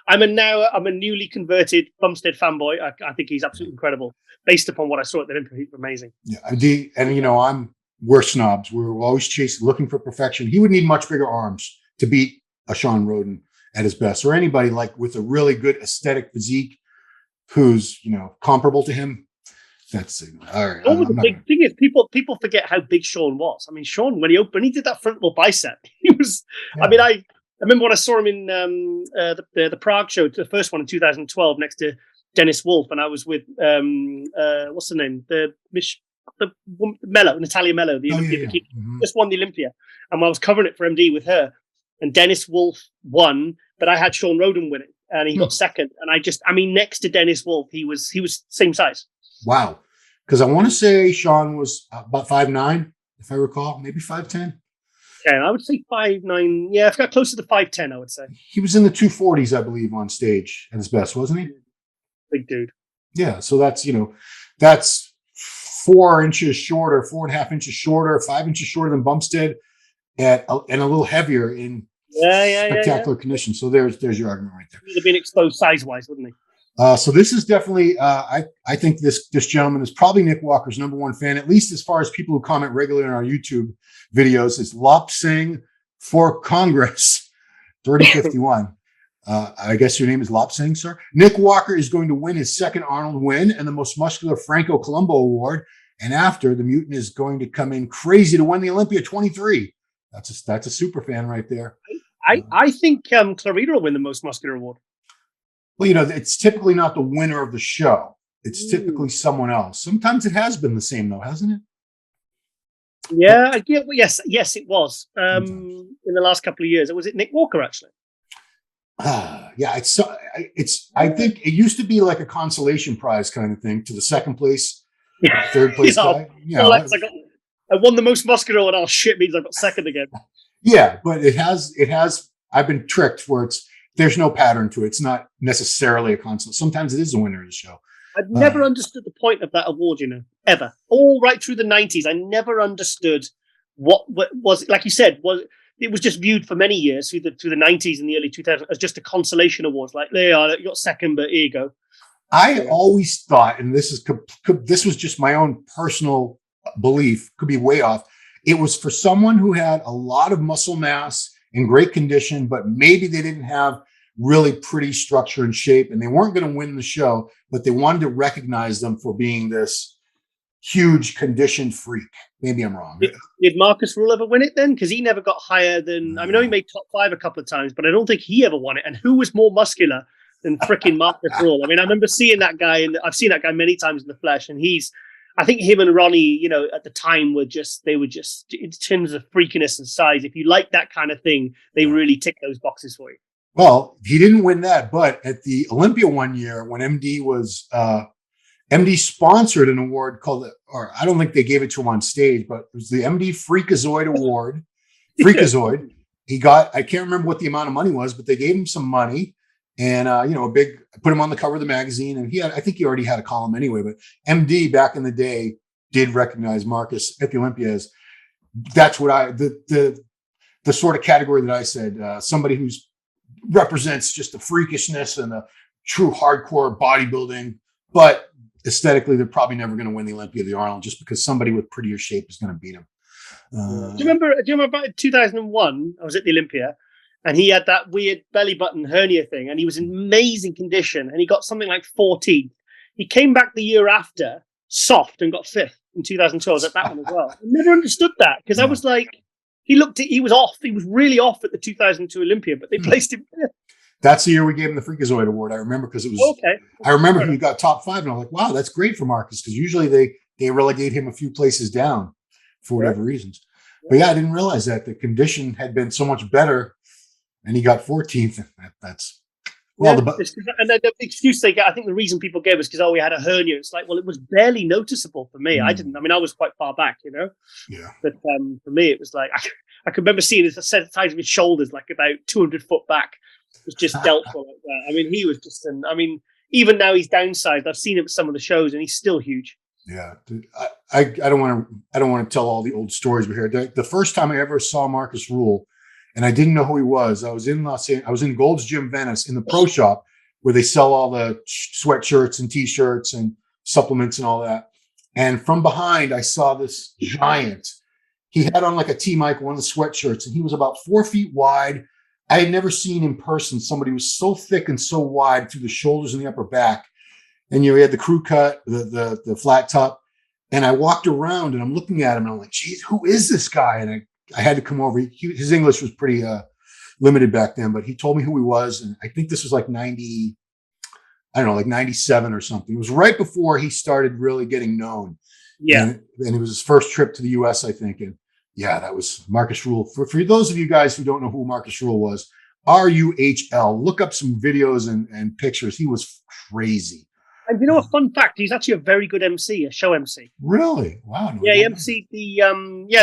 S5: I'm a newly converted Bumstead fanboy. I think he's absolutely incredible. Based upon what I saw at the Olympia, he's amazing.
S4: Yeah, we're snobs. We're always looking for perfection. He would need much bigger arms to beat a Sean Roden at his best, or anybody like with a really good aesthetic physique who's comparable to him. That's all right.
S5: Sean was a big thing is people forget how big Sean was. I mean, Sean when he did that frontal bicep, he was. Yeah. I mean, I remember when I saw him in the Prague show, the first one in 2012, next to Dennis Wolf, and I was with what's the name, Mello, Natalia Mello, the Olympia, just won the Olympia, and I was covering it for MD with her, and Dennis Wolf won, but I had Sean Roden winning, and he got second, and I mean, next to Dennis Wolf, he was same size.
S4: Wow, because I want to say Sean was about 5'9", if I recall, maybe 5'10".
S5: Yeah, I would say 5'9". Yeah, I've got closer to 5'10". I would say
S4: he was in the 240s, I believe, on stage at his best, wasn't he?
S5: Big dude.
S4: Yeah, so that's 4 inches shorter, 4.5 inches shorter, 5 inches shorter than Bumstead, and a little heavier in spectacular condition. So there's your argument right there.
S5: He'd have been exposed size-wise, wouldn't he?
S4: So this is definitely, I think this gentleman is probably Nick Walker's #1 fan, at least as far as people who comment regularly on our YouTube videos. It's Lop Singh for Congress 3051. I guess your name is Lop Singh, sir. Nick Walker is going to win his second Arnold win and the most muscular Franco Colombo award. And after, the mutant is going to come in crazy to win the Olympia 23. That's a super fan right there.
S5: I think Clarita will win the most muscular award.
S4: Well, it's typically not the winner of the show. It's typically someone else. Sometimes it has been the same, though, hasn't it?
S5: Yeah, yes, it was. In the last couple of years, was it Nick Walker actually?
S4: Yeah, I think it used to be like a consolation prize kind of thing to the second place, third place guy.
S5: I won the most muscular, and all shit means I got second again.
S4: Yeah, but it has. I've been tricked where there's no pattern to it. It's not necessarily a console. Sometimes it is the winner of the show.
S5: I've never understood the point of that award, ever. All right through the 90s, I never understood what was, like you said, it was just viewed for many years through the 90s and the early 2000s as just a consolation award. Like, there you are, you got second, but here you go.
S4: I always thought, and this was just my own personal belief, could be way off. It was for someone who had a lot of muscle mass in great condition, but maybe they didn't have really pretty structure and shape, and they weren't going to win the show, but they wanted to recognize them for being this huge conditioned freak. Maybe I'm wrong.
S5: Did Markus Ruhl ever win it then? Because he never got higher than, I know he made top 5 a couple of times, but I don't think he ever won it. And who was more muscular than freaking Markus Ruhl? I mean, I remember seeing that guy, and I've seen that guy many times in the flesh, and I think him and Ronnie, at the time they were just in terms of freakiness and size. If you like that kind of thing, they really tick those boxes for you.
S4: Well, he didn't win that, but at the Olympia one year when MD sponsored an award called, or I don't think they gave it to him on stage, but it was the MD Freakazoid Award. Freakazoid. He got, I can't remember what the amount of money was, but they gave him some money and, put him on the cover of the magazine. And I think he already had a column anyway, but MD back in the day did recognize Markus at the Olympia as, that's what the sort of category that I said, somebody who's represents just the freakishness and the true hardcore bodybuilding, but aesthetically, they're probably never going to win the Olympia of the Arnold just because somebody with prettier shape is going to beat him.
S5: Do you remember about 2001? I was at the Olympia, and he had that weird belly button hernia thing, and he was in amazing condition, and he got something like 14th. He came back the year after, soft, and got 5th in 2012. I was at that one as well. I never understood that because I was like, he was off. He was really off at the 2002 Olympia, but they placed him 5th.
S4: That's the year we gave him the Freakazoid Award. I remember because it was. Okay. I remember he got top 5, and I was like, "Wow, that's great for Markus," because usually they relegate him a few places down for whatever reasons. But yeah, I didn't realize that the condition had been so much better, and he got 14th. That's and
S5: the excuse they get. I think the reason people gave us because we had a hernia. It's like, well, it was barely noticeable for me. I didn't. I mean, I was quite far back,
S4: Yeah.
S5: But for me, it was like I could remember seeing the size of his shoulders, like about 200 foot back. Was just doubtful like that. I mean, he was just even now he's downsized. I've seen him at some of the shows, and he's still huge.
S4: Yeah, I don't want to tell all the old stories here. The first time I ever saw Markus Ruhl, and I didn't know who he was. I was in Gold's Gym Venice in the pro shop where they sell all the sweatshirts and t-shirts and supplements and all that. And from behind, I saw this giant. He had on like a T-Mike, one of the sweatshirts, and he was about 4 feet wide. I had never seen in person somebody who was so thick and so wide through the shoulders and the upper back. and he had the crew cut, the flat top. And I walked around and I'm looking at him and I'm like, geez, who is this guy? And I had to come over. His English was pretty limited back then, but he told me who he was. And I think this was like 90, I don't know, like 97 or something. It was right before he started really getting known.
S5: Yeah.
S4: And it was his first trip to the US, I think. And yeah, that was Markus Ruhl. For those of you guys who don't know who Markus Ruhl was, RUHL, look up some videos and pictures. He was crazy.
S5: And you know, a fun fact, he's actually a very good MC, a show MC.
S4: Really? Wow. No,
S5: yeah, he MC'd the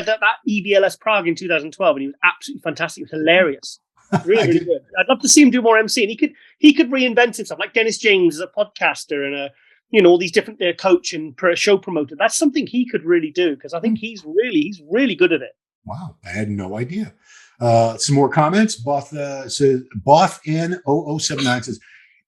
S5: that EBLS Prague in 2012, and he was absolutely fantastic. It was hilarious. Really, really good. I'd love to see him do more MC, and he could reinvent himself, like Dennis James as a podcaster and all these different coach and show promoter. That's something he could really do, because I think he's really good at it.
S4: Wow, I had no idea. Some more comments. Both says Both in 0079 says,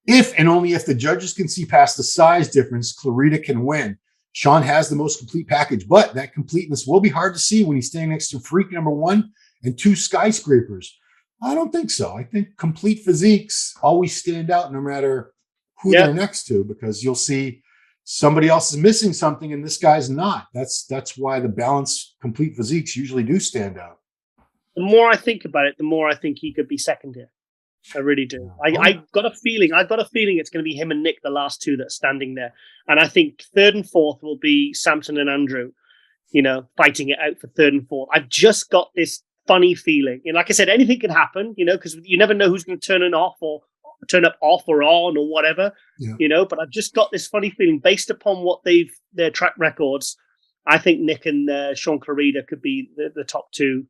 S4: if and only if the judges can see past the size difference, Clarita can win. Sean has the most complete package, but that completeness will be hard to see when he's standing next to freak number 1 and 2 skyscrapers. I don't think so. I think complete physiques always stand out no matter who they're next to, because you'll see somebody else is missing something and this guy's not. That's why the balanced complete physiques usually do stand out.
S5: The more I think about it, the more I think he could be second here. I really do. I got a feeling it's going to be him and Nick, the last two that are standing there. And I think third and fourth will be Samson and Andrew, fighting it out for third and fourth. I've just got this funny feeling. And like I said, anything can happen, because you never know who's going to turn up off or on or whatever, but I've just got this funny feeling based upon what their track records. I think Nick and Sean Clarita could be the top two,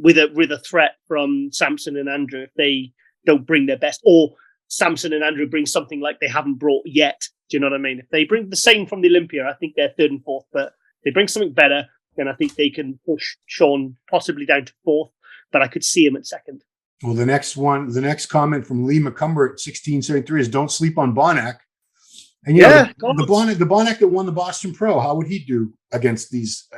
S5: with a threat from Samson and Andrew if they don't bring their best, or Samson and Andrew bring something like they haven't brought yet. Do you know what I mean? If they bring the same from the Olympia, I think they're third and fourth, but if they bring something better, then I think they can push Sean possibly down to fourth, but I could see him at second.
S4: Well, the next comment from Lee McCumber at 1673 is don't sleep on Bonac. And the Bonac that won the Boston Pro, how would he do against these?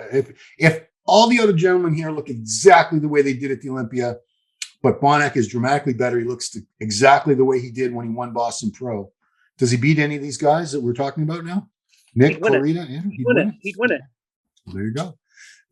S4: If all the other gentlemen here look exactly the way they did at the Olympia, but Bonac is dramatically better. He looks exactly the way he did when he won Boston Pro. Does he beat any of these guys that we're talking about now? Nick, Clarita,
S5: He'd win it.
S4: Well, there you go.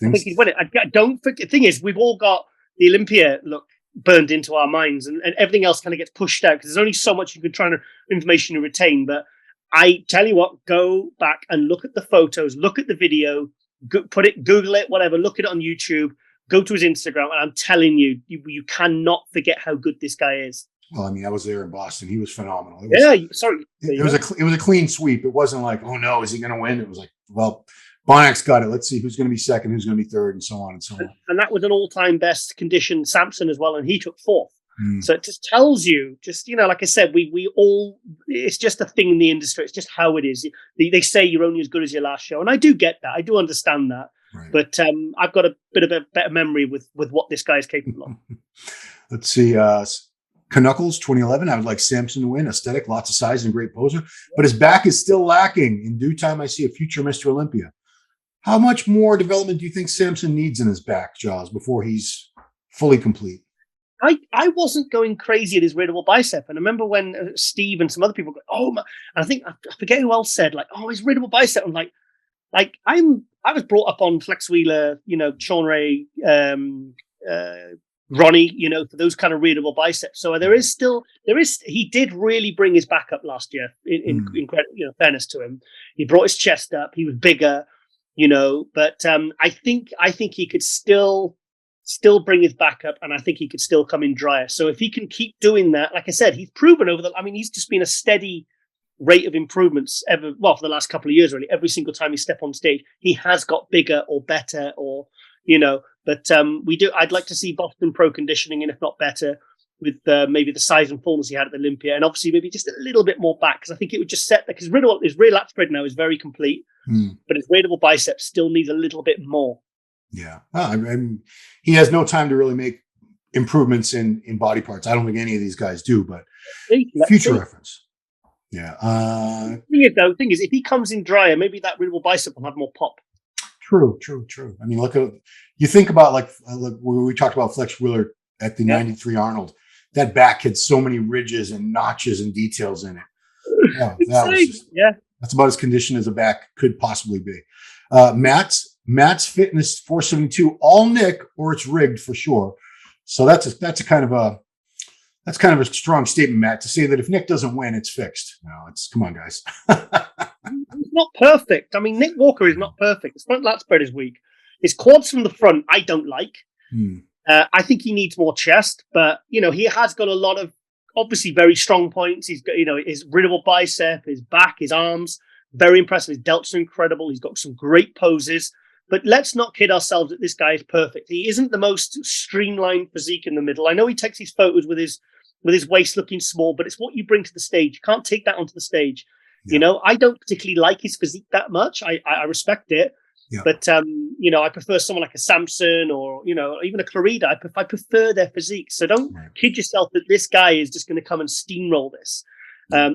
S5: I think he'd win it. I don't think the thing is, we've all got the Olympia look burned into our minds, and everything else kind of gets pushed out because there's only so much you can try to information to retain. But I tell you what, go back and look at the photos, look at the video, Google it, whatever, look at it on YouTube. Go to his Instagram, and I'm telling you, you cannot forget how good this guy is.
S4: Well, I mean, I was there in Boston. He was phenomenal. It was a clean sweep. It wasn't like, oh no, is he going to win? It was like, well, Bonac's got it. Let's see who's going to be second, who's going to be third, and so on and so on.
S5: And that was an all-time best condition Samson as well, and he took fourth. So it just tells you, like I said, we all, it's just a thing in the industry. It's just how it is. They say you're only as good as your last show, and I do get that. I do understand that. Right. But I've got a bit of a better memory with what this guy is capable of.
S4: Let's see. Knuckles 2011. I would like Samson to win. Aesthetic, lots of size and great poser. But his back is still lacking. In due time, I see a future Mr. Olympia. How much more development do you think Samson needs in his back, Giles, before he's fully complete?
S5: I wasn't going crazy at his raidable bicep. And I remember when Steve and some other people go, oh, my, and I forget who else said, like, oh, his raidable bicep. I'm like I was brought up on Flex Wheeler, Sean Ray, Ronnie, for those kind of readable biceps. So he did really bring his back up last year in fairness to him. He brought his chest up. He was bigger, but I think he could still bring his back up, and I think he could still come in drier. So if he can keep doing that, like I said, he's proven he's just been a steady rate of improvements for the last couple of years, really. Every single time he step on stage, he has got bigger or better, or but I'd like to see Boston Pro conditioning, and if not better, with maybe the size and fullness he had at the Olympia, and obviously maybe just a little bit more back, because I think it would just set because his rear lat spread now is very complete, but his raidable biceps still needs a little bit more.
S4: Yeah, he has no time to really make improvements in body parts. I don't think any of these guys do, but future reference. Yeah.
S5: The thing is, if he comes in drier, maybe that readable bicep will have more pop.
S4: True. I mean, you think about like we talked about Flex Wheeler at the 93 Arnold. That back had so many ridges and notches and details in it. Yeah, That's about as conditioned as a back could possibly be. Matt's Fitness 472, all Nick, or it's rigged for sure. So that's a kind of a strong statement, Matt, to say that if Nick doesn't win, it's fixed. No, come on, guys.
S5: He's not perfect. I mean, Nick Walker is not perfect. His front lat spread is weak. His quads from the front, I don't like. I think he needs more chest, but he has got a lot of obviously very strong points. He's got his riddable bicep, his back, his arms, very impressive. His delts are incredible. He's got some great poses. But let's not kid ourselves that this guy is perfect. He isn't the most streamlined physique in the middle. I know he takes his photos with his waist looking small, but it's what you bring to the stage. You can't take that onto the stage. Yeah. I don't particularly like his physique that much. I respect it. Yeah. But, I prefer someone like a Samson or, even a Clarida. I prefer their physique. So don't kid yourself that this guy is just going to come and steamroll this.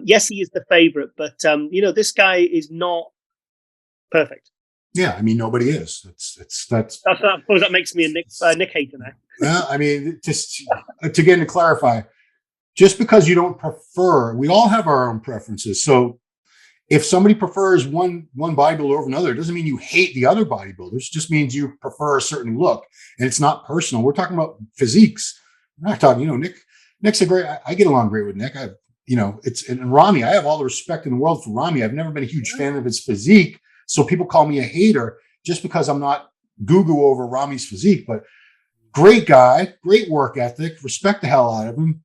S5: Yes, he is the favorite, but, this guy is not perfect.
S4: Yeah, I mean, nobody is. I
S5: suppose that makes me a Nick hater now.
S4: Well, I mean, just to clarify, just because you don't prefer, we all have our own preferences. So if somebody prefers one bodybuilder over another, it doesn't mean you hate the other bodybuilders. It just means you prefer a certain look, and it's not personal. We're talking about physiques. We're not talking, Nick's a great. I get along great with Nick. And Ramy. I have all the respect in the world for Ramy. I've never been a huge fan of his physique. So people call me a hater just because I'm not goo-goo over Ramy's physique, but great guy, great work ethic, respect the hell out of him.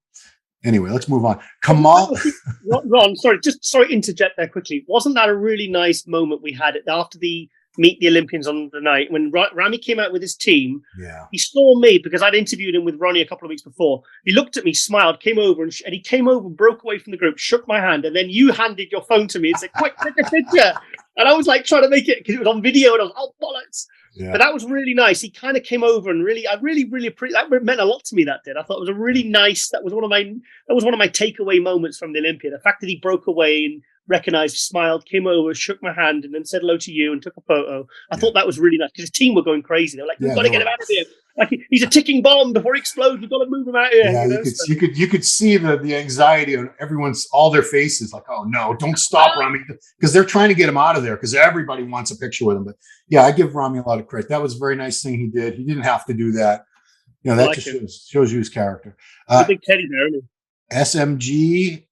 S4: Anyway, let's move on. Kamal.
S5: Ron, sorry to interject there quickly. Wasn't that a really nice moment we had after the Meet the Olympians on the night when Ramy came out with his team? Yeah. He saw me because I'd interviewed him with Ronnie a couple of weeks before. He looked at me, smiled, came over, and he came over, broke away from the group, shook my hand, and then you handed your phone to me and said, "Quick, take a picture." And I was like trying to make it because it was on video, and I was, "Oh, bollocks." Yeah. But that was really nice. He kind of came over and I really appreciate that. Meant a lot to me. That did. I thought it was a really nice. That was one of my takeaway moments from the Olympia. The fact that he broke away and recognized, smiled, came over, shook my hand, and then said hello to you and took a photo. I thought that was really nice because his team were going crazy. They were like, "We've got to get him out of here. Like he's a ticking bomb before he explodes. We've got to move him out of here."
S4: Yeah, you could see the anxiety on all their faces. Like, "Oh no, don't stop Ramy," because they're trying to get him out of there because everybody wants a picture with him. But yeah, I give Ramy a lot of credit. That was a very nice thing he did. He didn't have to do that. That just shows you his character.
S5: Big teddy bear.
S4: SMG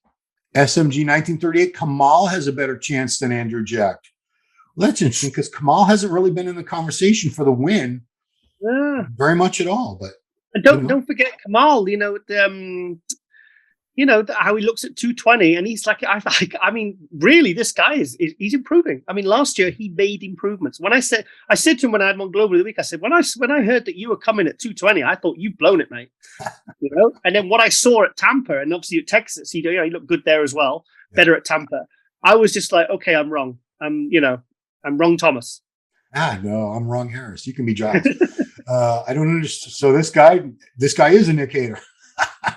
S4: 1938. Kamal has a better chance than Andrew Jack. Well, that's interesting because Kamal hasn't really been in the conversation for the win very much at all. But
S5: and don't forget Kamal. How he looks at 220, and he's like, I mean, really, this guy he's improving. I mean, last year he made improvements. When I said to him when I had him on Global of the Week, I said, when I heard that you were coming at 220, I thought you've blown it, mate. And then what I saw at Tampa, and obviously at Texas, he looked good there as well, better at Tampa. I was just like, okay, I'm wrong. I'm wrong, Thomas.
S4: No, I'm wrong, Harris. You can be Giles. I don't understand. So this guy is a Nick hater.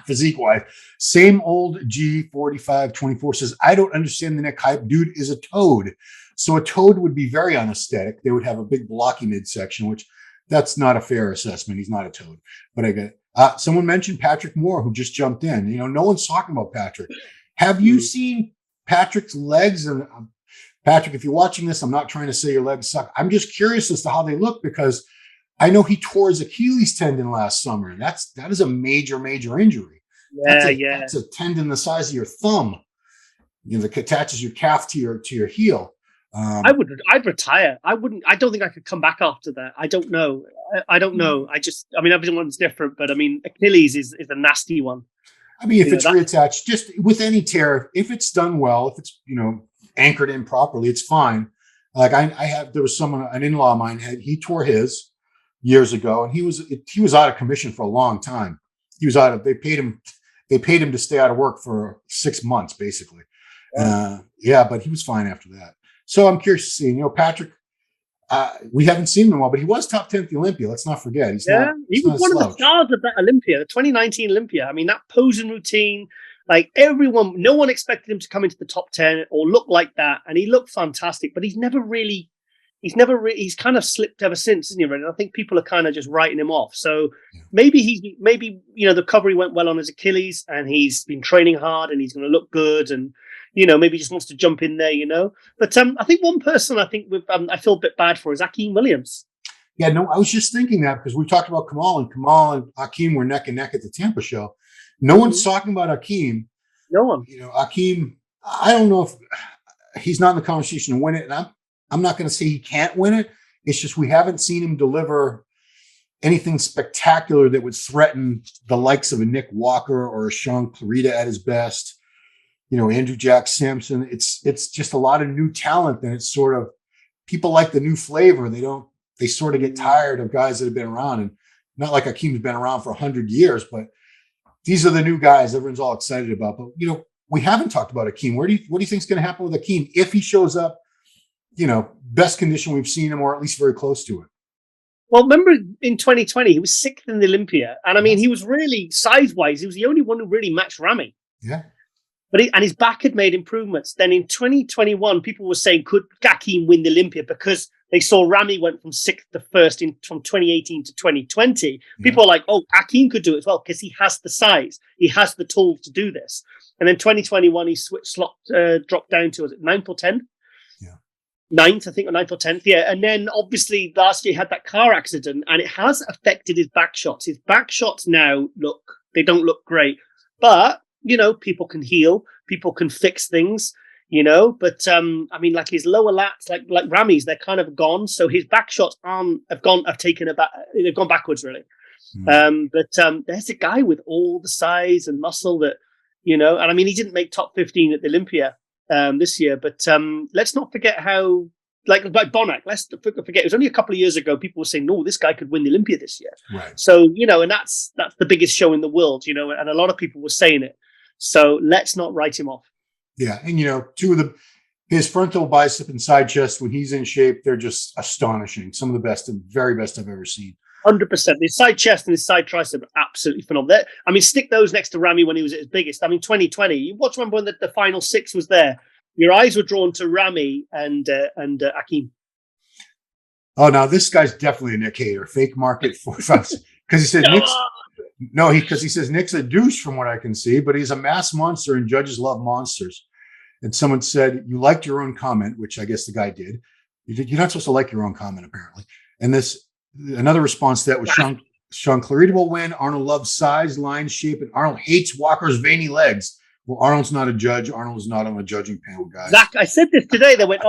S4: Physique wise, same old G4524 says, "I don't understand the Nick hype. Dude is a toad." So a toad would be very unaesthetic. They would have a big blocky midsection, which that's not a fair assessment. He's not a toad, but I get it. Someone mentioned Patrick Moore, who just jumped in. No one's talking about Patrick. Have you seen Patrick's legs? And Patrick, if you're watching this, I'm not trying to say your legs suck. I'm just curious as to how they look because I know he tore his Achilles tendon last summer. That is a major injury. That's a tendon the size of your thumb. That attaches your calf to your heel.
S5: I'd retire. I don't think I could come back after that. I don't know. I don't know. Everyone's different, but Achilles is a nasty one.
S4: If it's reattached, just with any tear, if it's done well, if it's anchored in properly, it's fine. Like there was an in-law of mine he tore his years ago, and he was out of commission for a long time. They paid him to stay out of work for 6 months, basically. But he was fine after that. So I'm curious to see, Patrick, we haven't seen him in a while, but he was top 10 at the Olympia. Let's not forget.
S5: He was one of the stars of that Olympia, the 2019 Olympia. That posing routine, like no one expected him to come into the top 10 or look like that. And he looked fantastic, but he's kind of slipped ever since, isn't he? And I think people are kind of just writing him off. So maybe the recovery went well on his Achilles, and he's been training hard, and he's going to look good. And maybe just wants to jump in there. But I think one person I feel a bit bad for is Akeem Williams.
S4: Yeah, no, I was just thinking that because we talked about Kamal and Akeem were neck and neck at the Tampa show. No one's talking about Akeem.
S5: No one.
S4: Akeem, I don't know if he's not in the conversation to win it. And I'm not going to say he can't win it. It's just we haven't seen him deliver anything spectacular that would threaten the likes of a Nick Walker or a Sean Clarita at his best. Andrew Jack Sampson. It's just a lot of new talent. And it's sort of people like the new flavor. They sort of get tired of guys that have been around, and not like Akeem's been around for 100 years, but these are the new guys everyone's all excited about. But, we haven't talked about Akeem. What do you think is going to happen with Akeem if he shows up, best condition we've seen him, or at least very close to it?
S5: Well, remember in 2020, he was sixth in the Olympia. And I mean, he was really size-wise, he was the only one who really matched Ramy.
S4: Yeah.
S5: But his back had made improvements. Then in 2021, people were saying, could Akeem win the Olympia? Because they saw Ramy went from sixth to first from 2018 to 2020. Yeah. People are like, oh, Akeem could do it as well because he has the size. He has the tools to do this. And then 2021, he dropped down to, was it 9th or 10th?
S4: Yeah.
S5: 9th, I think, or 9th or 10th. Yeah. And then obviously last year he had that car accident and it has affected his back shots. His back shots now they don't look great. But people can heal, people can fix things, but I mean, like his lower lats, like Ramy's, they're kind of gone. So his back shots they've gone backwards really. But there's a guy with all the size and muscle that, and I mean, he didn't make top 15 at the Olympia this year, but let's not forget how, like Bonac, let's forget, it was only a couple of years ago, people were saying, no, this guy could win the Olympia this year.
S4: Right.
S5: So, and that's the biggest show in the world, and a lot of people were saying it. So let's not write him off.
S4: Yeah. And, two of his frontal bicep and side chest, when he's in shape, they're just astonishing. Some of the best and very best I've ever seen.
S5: 100%. His side chest and his side tricep are absolutely phenomenal. I mean, stick those next to Ramy when he was at his biggest. I mean, 2020, you remember when the final six was there, your eyes were drawn to Ramy and Akeem.
S4: Oh, now this guy's definitely a Nick hater. Fake market for us. Because he said Nick's... No, because he says Nick's a douche from what I can see, but he's a mass monster and judges love monsters. And someone said, you liked your own comment, which I guess the guy did. You're not supposed to like your own comment, apparently. And another response to that was Sean Clarita will win. Arnold loves size, line, shape, and Arnold hates Walker's veiny legs. Well, Arnold's not a judge. Arnold's not on a judging panel, guys.
S5: Zach, I said this today. They went,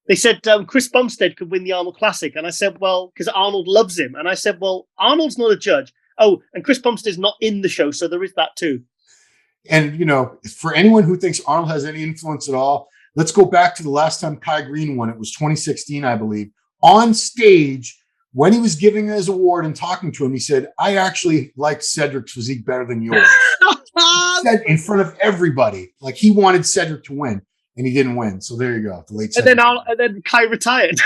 S5: they said Chris Bumstead could win the Arnold Classic. And I said, well, because Arnold loves him. And I said, well, Arnold's not a judge. Oh, and Chris Bumstead's not in the show. So there is that too.
S4: And, for anyone who thinks Arnold has any influence at all, let's go back to the last time Kai Green won. It was 2016, I believe. On stage, when he was giving his award and talking to him, he said, I actually like Cedric's physique better than yours. He said in front of everybody. Like he wanted Cedric to win. And he didn't win. So there you go. The late.
S5: And then Kai retired.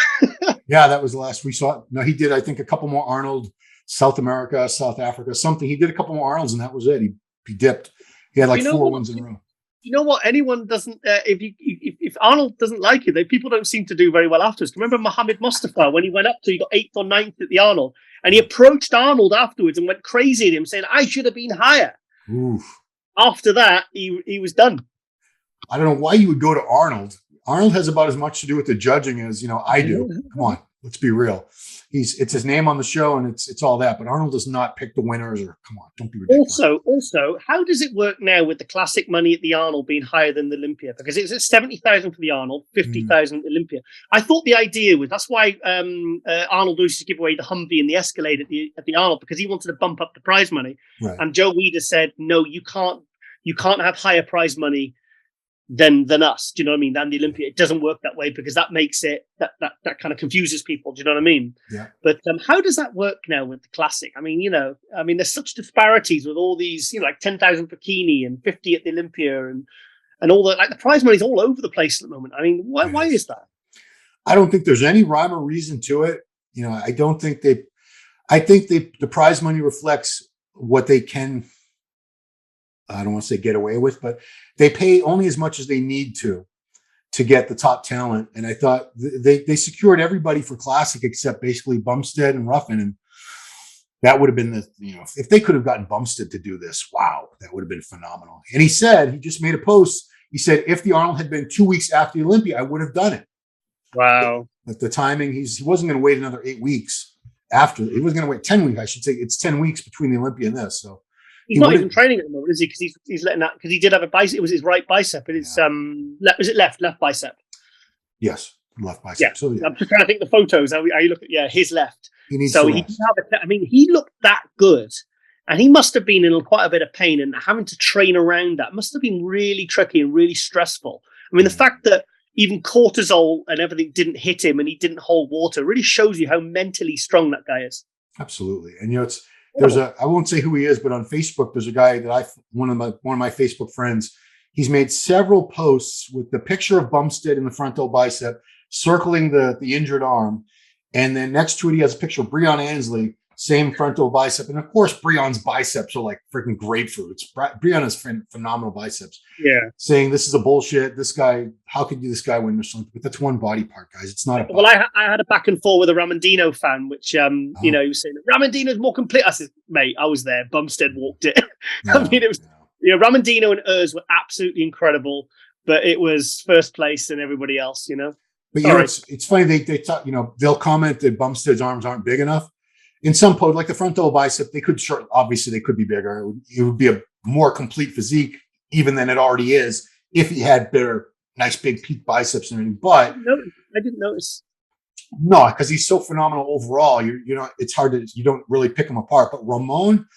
S4: Yeah, that was the last we saw. No, he did, I think, a couple more Arnold, South America, South Africa, something. He did a couple more Arnolds and that was it. He dipped. He had like 4 wins in a row.
S5: You know what? Anyone doesn't, if Arnold doesn't like you, people don't seem to do very well afterwards. Remember Mohammed Mustafa, when he went up he got 8th or 9th at the Arnold and he approached Arnold afterwards and went crazy at him saying, I should have been higher.
S4: Oof.
S5: After that, he was done.
S4: I don't know why you would go to Arnold. Arnold has about as much to do with the judging as, I do. Come on, let's be real. It's his name on the show and it's all that, but Arnold does not pick the winners or come on, don't be ridiculous.
S5: Also, how does it work now with the classic money at the Arnold being higher than the Olympia? Because it's at 70,000 for the Arnold, 50,000 Olympia. I thought the idea was that's why Arnold used to give away the Humvee and the Escalade at the Arnold because he wanted to bump up the prize money. Right. And Joe Weider said, no, you can't have higher prize money than us, do you know what I mean, than the Olympia. It doesn't work that way because that makes it that kind of confuses people, do you know what I mean?
S4: Yeah.
S5: But how does that work now with the classic? I mean, there's such disparities with all these, like 10,000 for Keeney and 50 at the Olympia and all that. Like the prize money's all over the place at the moment. I mean, why is that?
S4: I don't think there's any rhyme or reason to it. I think the prize money reflects what they can, I don't want to say get away with, but they pay only as much as they need to get the top talent. And I thought they secured everybody for Classic except basically Bumstead and Ruffin. And that would have been if they could have gotten Bumstead to do this, wow, that would have been phenomenal. And he just made a post. He said, if the Arnold had been 2 weeks after the Olympia, I would have done it.
S5: Wow.
S4: But the timing, he wasn't going to wait another 8 weeks after. He was going to wait 10 weeks, I should say. It's 10 weeks between the Olympia and this. So
S5: he's not even training at the moment, is he? Because he's letting that, because he did have a bicep. It was his right bicep. And it's was it left bicep?
S4: Yes, left bicep.
S5: Yeah.
S4: So
S5: I'm just trying to think the photos. How you look at his left.
S4: he needs
S5: So
S4: to
S5: he
S4: rest.
S5: he looked that good. And he must have been in quite a bit of pain, and having to train around that must have been really tricky and really stressful. I mean, the fact that even cortisol and everything didn't hit him and he didn't hold water really shows you how mentally strong that guy is. Absolutely.
S4: And there's I won't say who he is, but on Facebook, there's a guy that one of my Facebook friends, he's made several posts with the picture of Bumstead in the frontal bicep circling the injured arm. And then next to it, he has a picture of Breon Ansley, same frontal bicep. And of course, Breon's biceps are like freaking grapefruits. Breon has phenomenal biceps.
S5: Yeah.
S4: Saying this is a bullshit. This guy, how could this guy win or something? But that's one body part, guys. It's not a body.
S5: Well, I had a back and forth with a Ramondino fan, which, he was saying, Ramondino's more complete. I said, mate, I was there. Bumstead walked it. It was, Ramondino and Urs were absolutely incredible, but it was first place and everybody else,
S4: But it's funny. They talk, they'll comment that Bumstead's arms aren't big enough. In some pose, like the frontal bicep, obviously they could be bigger. It would be a more complete physique even than it already is if he had bigger, nice big peak biceps and everything. But
S5: I didn't notice.
S4: No, because he's so phenomenal overall. It's hard you don't really pick him apart. But Ramon,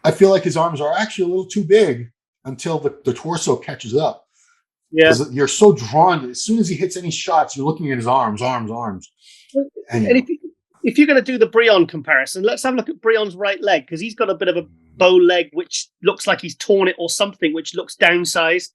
S4: I feel like his arms are actually a little too big until the torso catches up.
S5: Yeah,
S4: you're so drawn. As soon as he hits any shots, you're looking at his arms.
S5: And if you're going to do the Breon comparison, let's have a look at Breon's right leg, because he's got a bit of a bow leg, which looks like he's torn it or something, which looks downsized.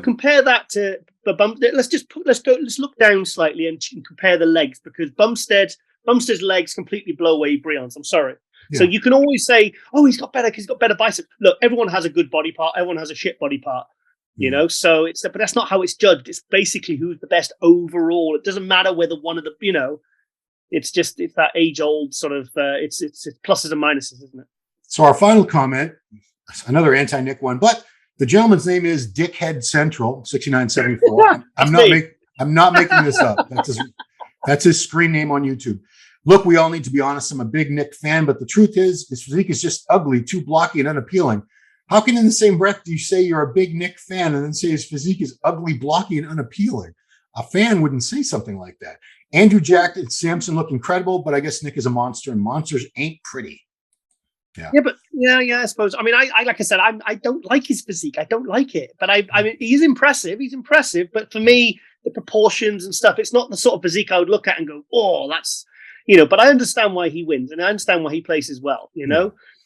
S5: Compare that to the bump. Let's look down slightly and compare the legs, because Bumstead's legs completely blow away Breon's. I'm sorry. Yeah. So you can always say, oh, he's got better biceps. Look, everyone has a good body part. Everyone has a shit body part. So but that's not how it's judged. It's basically who's the best overall. It doesn't matter whether one of the, it's that age old sort of, it's pluses and minuses, isn't it?
S4: So our final comment, another anti-Nick one, but the gentleman's name is Dickhead Central 6974. I'm not making this up. That's his screen name on YouTube. Look, we all need to be honest. I'm a big Nick fan, but the truth is his physique is just ugly, too blocky and unappealing. How can in the same breath do you say you're a big Nick fan and then say his physique is ugly, blocky, and unappealing? A fan wouldn't say something like that. Andrew Jack and Samson look incredible, but I guess Nick is a monster, and monsters ain't pretty.
S5: Yeah, but I suppose. I mean, I like I said, I don't like his physique. I don't like it, but I mean, he's impressive. He's impressive, but for me, the proportions and stuff, it's not the sort of physique I would look at and go, oh, that's, But I understand why he wins, and I understand why he places well.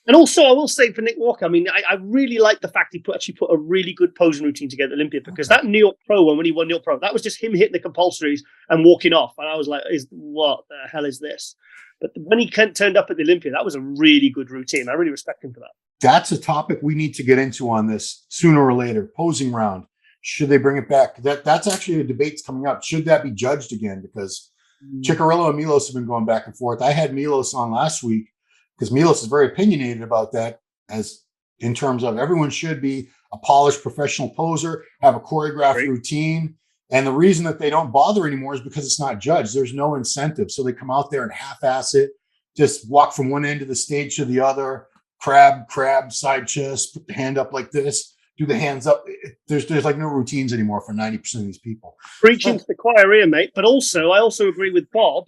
S5: And also, I will say for Nick Walker, I mean, I really like the fact he actually put a really good posing routine together at Olympia, because that New York Pro one, when he won New York Pro, that was just him hitting the compulsories and walking off. And I was like, what the hell is this? But when he turned up at the Olympia, that was a really good routine. I really respect him for that.
S4: That's a topic we need to get into on this sooner or later. Posing round. Should they bring it back? That's actually a debate coming up. Should that be judged again? Because Ciccarello and Milos have been going back and forth. I had Milos on last week, because Milos is very opinionated about that, as in terms of everyone should be a polished professional poser, have a choreographed routine. And the reason that they don't bother anymore is because it's not judged. There's no incentive. So they come out there and half-ass it, just walk from one end of the stage to the other, crab, side chest, put the hand up like this, do the hands up. There's like no routines anymore for 90% of these people.
S5: Preaching to the choir here, mate. But also, I also agree with Bob,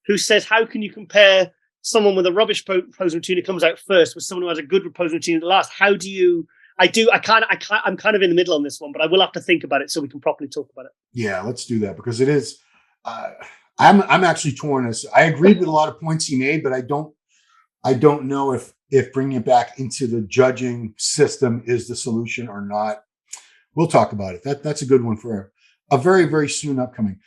S5: who says, how can you compare someone with a rubbish posing routine that comes out first with someone who has a good posing routine at the last? How do you? I'm kind of in the middle on this one, but I will have to think about it so we can properly talk about it.
S4: Yeah, let's do that, because it is. I'm actually torn. I agreed with a lot of points he made, but I don't know if bringing it back into the judging system is the solution or not. We'll talk about it. That's a good one for a very, very soon upcoming.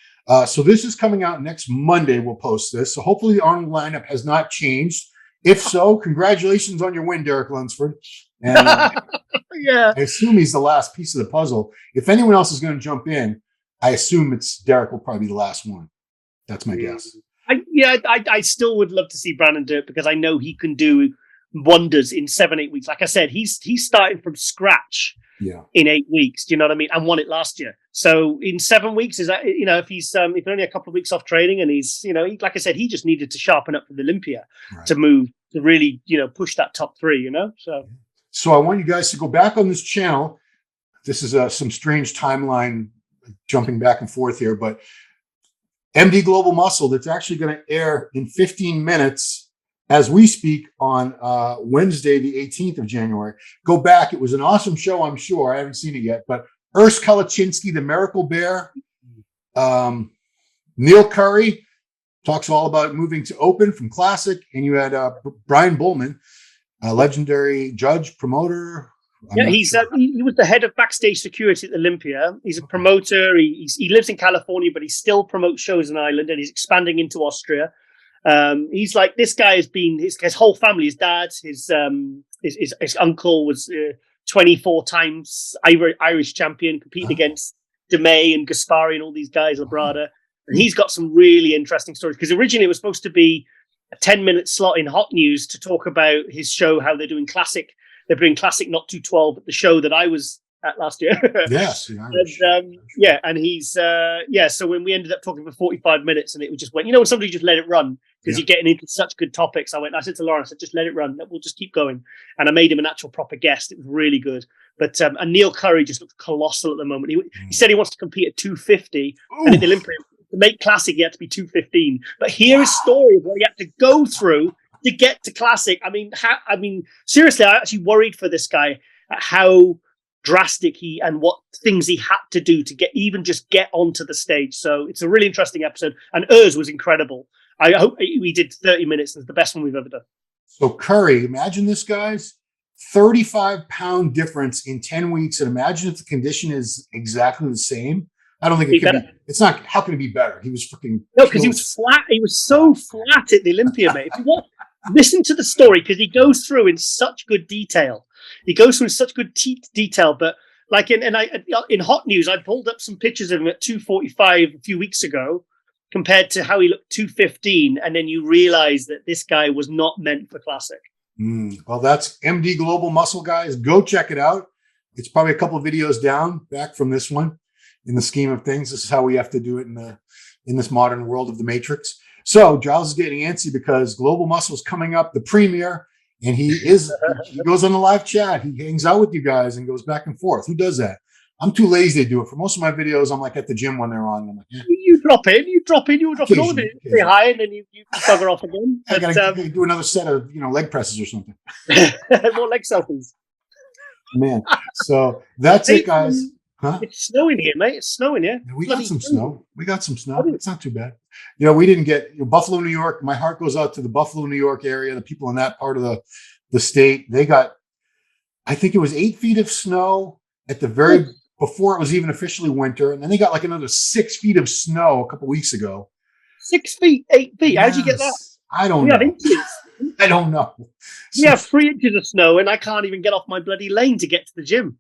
S4: So this is coming out next Monday. We'll post this. So hopefully the Arnold lineup has not changed. If so, congratulations on your win, Derek Lunsford. And
S5: yeah,
S4: I assume he's the last piece of the puzzle. If anyone else is going to jump in, I assume Derek will probably be the last one. That's my guess.
S5: I still would love to see Brandon do it, because I know he can do wonders in 7-8 weeks. Like I said, he's starting from scratch. in 8 weeks. Do you know what I mean? And won it last year. So in 7 weeks, is that, if he's if only a couple of weeks off training, and he's, like I said, he just needed to sharpen up for the Olympia to move, to really, push that top 3,
S4: So I want you guys to go back on this channel. This is some strange timeline jumping back and forth here, but MD Global Muscle, that's actually going to air in 15 minutes as we speak on Wednesday, the 18th of January. Go back. It was an awesome show, I'm sure. I haven't seen it yet, but Urs Kalaczynski, the Miracle Bear, Neil Curry talks all about moving to open from classic. And you had Brian Bullman, a legendary judge, promoter.
S5: He was the head of backstage security at Olympia. He's a promoter. He lives in California, but he still promotes shows in Ireland, and he's expanding into Austria. He's like, this guy has been, his whole family, his dad, his uncle was 24 times Irish champion, competed against DeMay and Gaspari and all these guys, Labrada. And he's got some really interesting stories, because originally it was supposed to be a 10-minute slot in Hot News to talk about his show, how they're doing classic. They're doing classic Not 212 at the show that I was at last year.
S4: Yes.
S5: And he's, so when we ended up talking for 45 minutes and it just went, when somebody just let it run, because you're getting into such good topics. I said to Lauren, just let it run. We'll just keep going. And I made him an actual proper guest. It was really good. But and Neil Curry just looks colossal at the moment. He said he wants to compete at 250. And at the Olympia, to make classic, he had to be 215. But hear his story of what he had to go through to get to classic. I mean, seriously, I actually worried for this guy at how drastic and what things he had to do to get onto the stage. So it's a really interesting episode. And Urs was incredible. I hope we did 30 minutes. It's the best one we've ever done. So
S4: Curry, imagine this, guys, 35-pound difference in 10 weeks. And imagine if the condition is exactly the same. I don't think it could be. It's not. How can it be better? He was freaking. No, because he was flat. He was so flat at the Olympia, mate. If you want, listen to the story, because he goes through in such good detail. But like in Hot News, I pulled up some pictures of him at 245 a few weeks ago, compared to how he looked 215, and then you realize that this guy was not meant for classic. Well, that's MD Global Muscle, guys. Go check it out. It's probably a couple of videos back from this one. In the scheme of things, this is how we have to do it in this modern world of the Matrix. So Giles is getting antsy because Global Muscle is coming up, the premiere, and he goes on the live chat. He hangs out with you guys and goes back and forth. Who does that? I'm too lazy to do it. For most of my videos, I'm like at the gym when they're on. I'm like, you drop in, you drop in all of it. Say hi, and then you bugger off again. I gotta do another set of leg presses or something. More leg selfies. Man, so that's it, guys. Huh? It's snowing here, mate. It's snowing here. Yeah, we got some snow. It's not too bad. We didn't get Buffalo, New York. My heart goes out to the Buffalo, New York area. The people in that part of the state, they got, I think it was 8 feet of snow at the very before it was even officially winter, and then they got like another 6 feet of snow a couple weeks ago. 6 feet, 8 feet. Yes. How'd you get that? I don't know. I don't know. We have 3 inches of snow, and I can't even get off my bloody lane to get to the gym.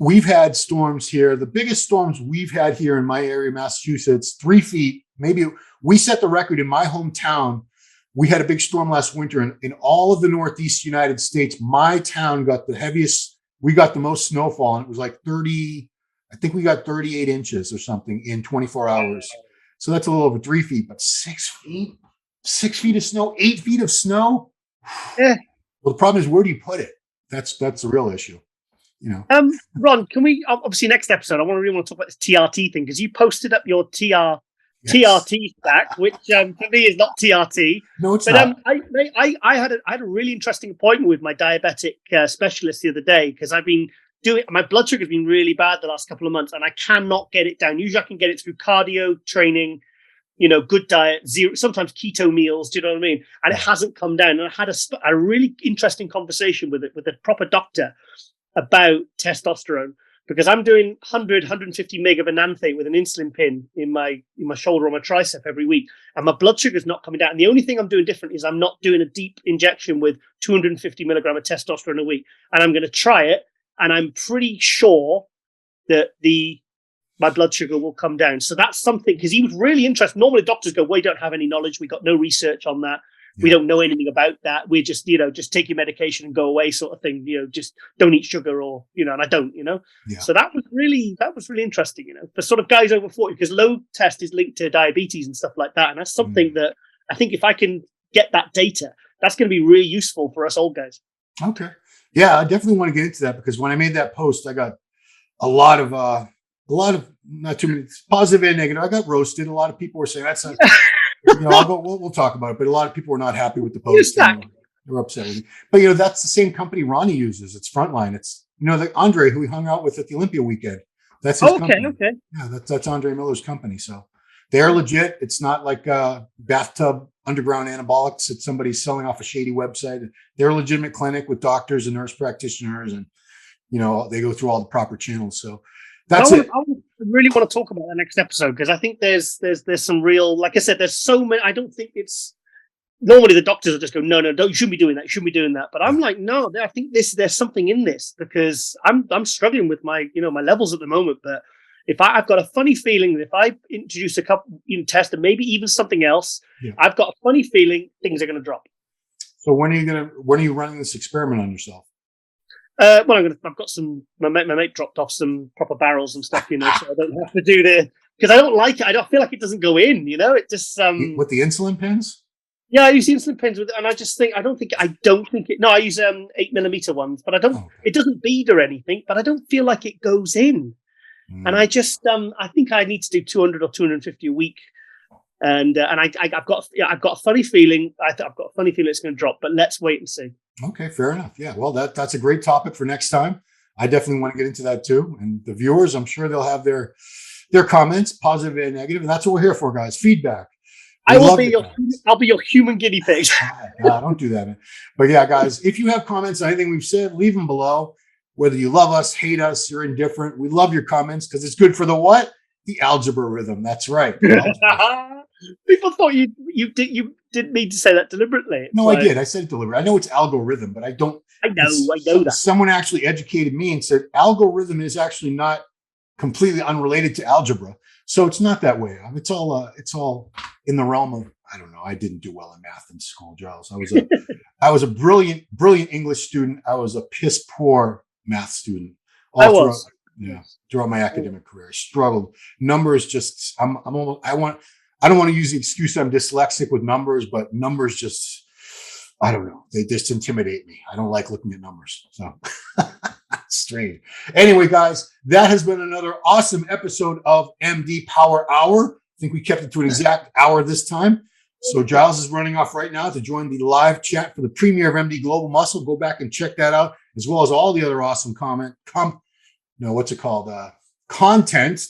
S4: We've had storms here. The biggest storms we've had here in my area, Massachusetts, 3 feet. Maybe we set the record in my hometown. We had a big storm last winter, and in all of the Northeast United States, my town got the heaviest. We got the most snowfall, and it was like 30. I think we got 38 inches or something in 24 hours. So that's a little over 3 feet, but 6 feet, 6 feet of snow, 8 feet of snow. Yeah. Well, the problem is, where do you put it? That's the real issue. Ron, can we obviously next episode? I really want to talk about this TRT thing, because you posted up your TRT stack, which for me is not TRT. No, it's not. I had a really interesting appointment with my diabetic specialist the other day, because I've been my blood sugar has been really bad the last couple of months, and I cannot get it down. Usually, I can get it through cardio training, good diet, sometimes keto meals. Do you know what I mean? And it hasn't come down. And I had a really interesting conversation with a proper doctor about testosterone, because I'm doing 150 meg of enanthate with an insulin pin in my shoulder or my tricep every week, and my blood sugar is not coming down. And the only thing I'm doing different is I'm not doing a deep injection with 250 milligram of testosterone a week. And I'm going to try it, and I'm pretty sure that my blood sugar will come down. So that's something, because he was really interested. Normally doctors go, we don't have any knowledge. We got no research on that.
S5: We don't know anything about that. We're just, just take your medication and go away sort of thing. Just don't eat sugar or, and I don't,
S6: Yeah.
S5: So that was really interesting, for sort of guys over 40, because low test is linked to diabetes and stuff like that. And that's something that I think if I can get that data, that's going to be really useful for us old guys.
S6: Okay. Yeah, I definitely want to get into that, because when I made that post, I got a lot of not too many positive and negative. I got roasted. A lot of people were saying that's a, we'll talk about it, but a lot of people were not happy with the post. They were upset with me. But that's the same company Ronnie uses. It's Frontline. It's the Andre who we hung out with at the Olympia weekend. That's his company. Okay. Yeah, that's Andre Miller's company. So they're legit. It's not like bathtub underground anabolics that somebody's selling off a shady website. They're a legitimate clinic with doctors and nurse practitioners, and they go through all the proper channels. So that's it.
S5: I really want to talk about that next episode, because I think there's some real, like I said, there's so many. I don't think it's normally the doctors will just go, no, don't, you shouldn't be doing that. You shouldn't be doing that. But I'm like, no, I think there's something in this, because I'm struggling with my, my levels at the moment. But if I've got a funny feeling that if I introduce a couple, test and maybe even something else, I've got a funny feeling things are going to drop.
S6: So when are you running this experiment on yourself?
S5: Well, I've got my mate dropped off some proper barrels and stuff, so I don't have to do because I don't like it. I don't feel like it doesn't go in, it just,
S6: with the insulin pens?
S5: Yeah, I use insulin pens with it, and I don't think it. No, I use 8mm ones, but it doesn't bead or anything, but I don't feel like it goes in. And I just, I think I need to do 200 or 250 a week. And I've got a funny feeling. I've got a funny feeling it's going to drop, but let's wait and see.
S6: Okay, fair enough. Yeah, well, that's a great topic for next time. I definitely want to get into that too. And the viewers, I'm sure they'll have their comments, positive and negative, and that's what we're here for, guys. Feedback.
S5: I'll be your human guinea pig.
S6: No, don't do that, man. But yeah, guys, if you have comments on anything we've said, leave them below. Whether you love us, hate us, you're indifferent, we love your comments, because it's good for the what? The algebra rhythm. That's right.
S5: People thought you didn't mean to say that deliberately.
S6: No, I did. I said it deliberately. I know it's algorithm, but I don't.
S5: I know that.
S6: Someone actually educated me and said algorithm is actually not completely unrelated to algebra. So it's not that way. It's all in the realm of, I don't know. I didn't do well in math in school, Giles. I was a brilliant English student. I was a piss poor math student. Throughout my academic career, I struggled. Numbers just, I don't want to use the excuse I'm dyslexic with numbers, but numbers just, I don't know. They just intimidate me. I don't like looking at numbers. So strange. Anyway, guys, that has been another awesome episode of MD Power Hour. I think we kept it to an exact hour this time. So Giles is running off right now to join the live chat for the premiere of MD Global Muscle. Go back and check that out, as well as all the other awesome content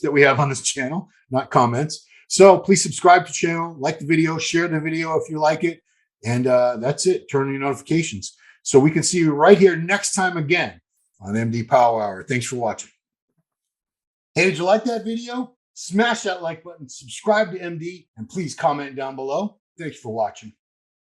S6: that we have on this channel, not comments. So please subscribe to the channel, like the video, share the video if you like it. And that's it. Turn on your notifications so we can see you right here next time again on MD Power Hour. Thanks for watching. Hey, did you like that video? Smash that like button, subscribe to MD, and please comment down below. Thanks for watching.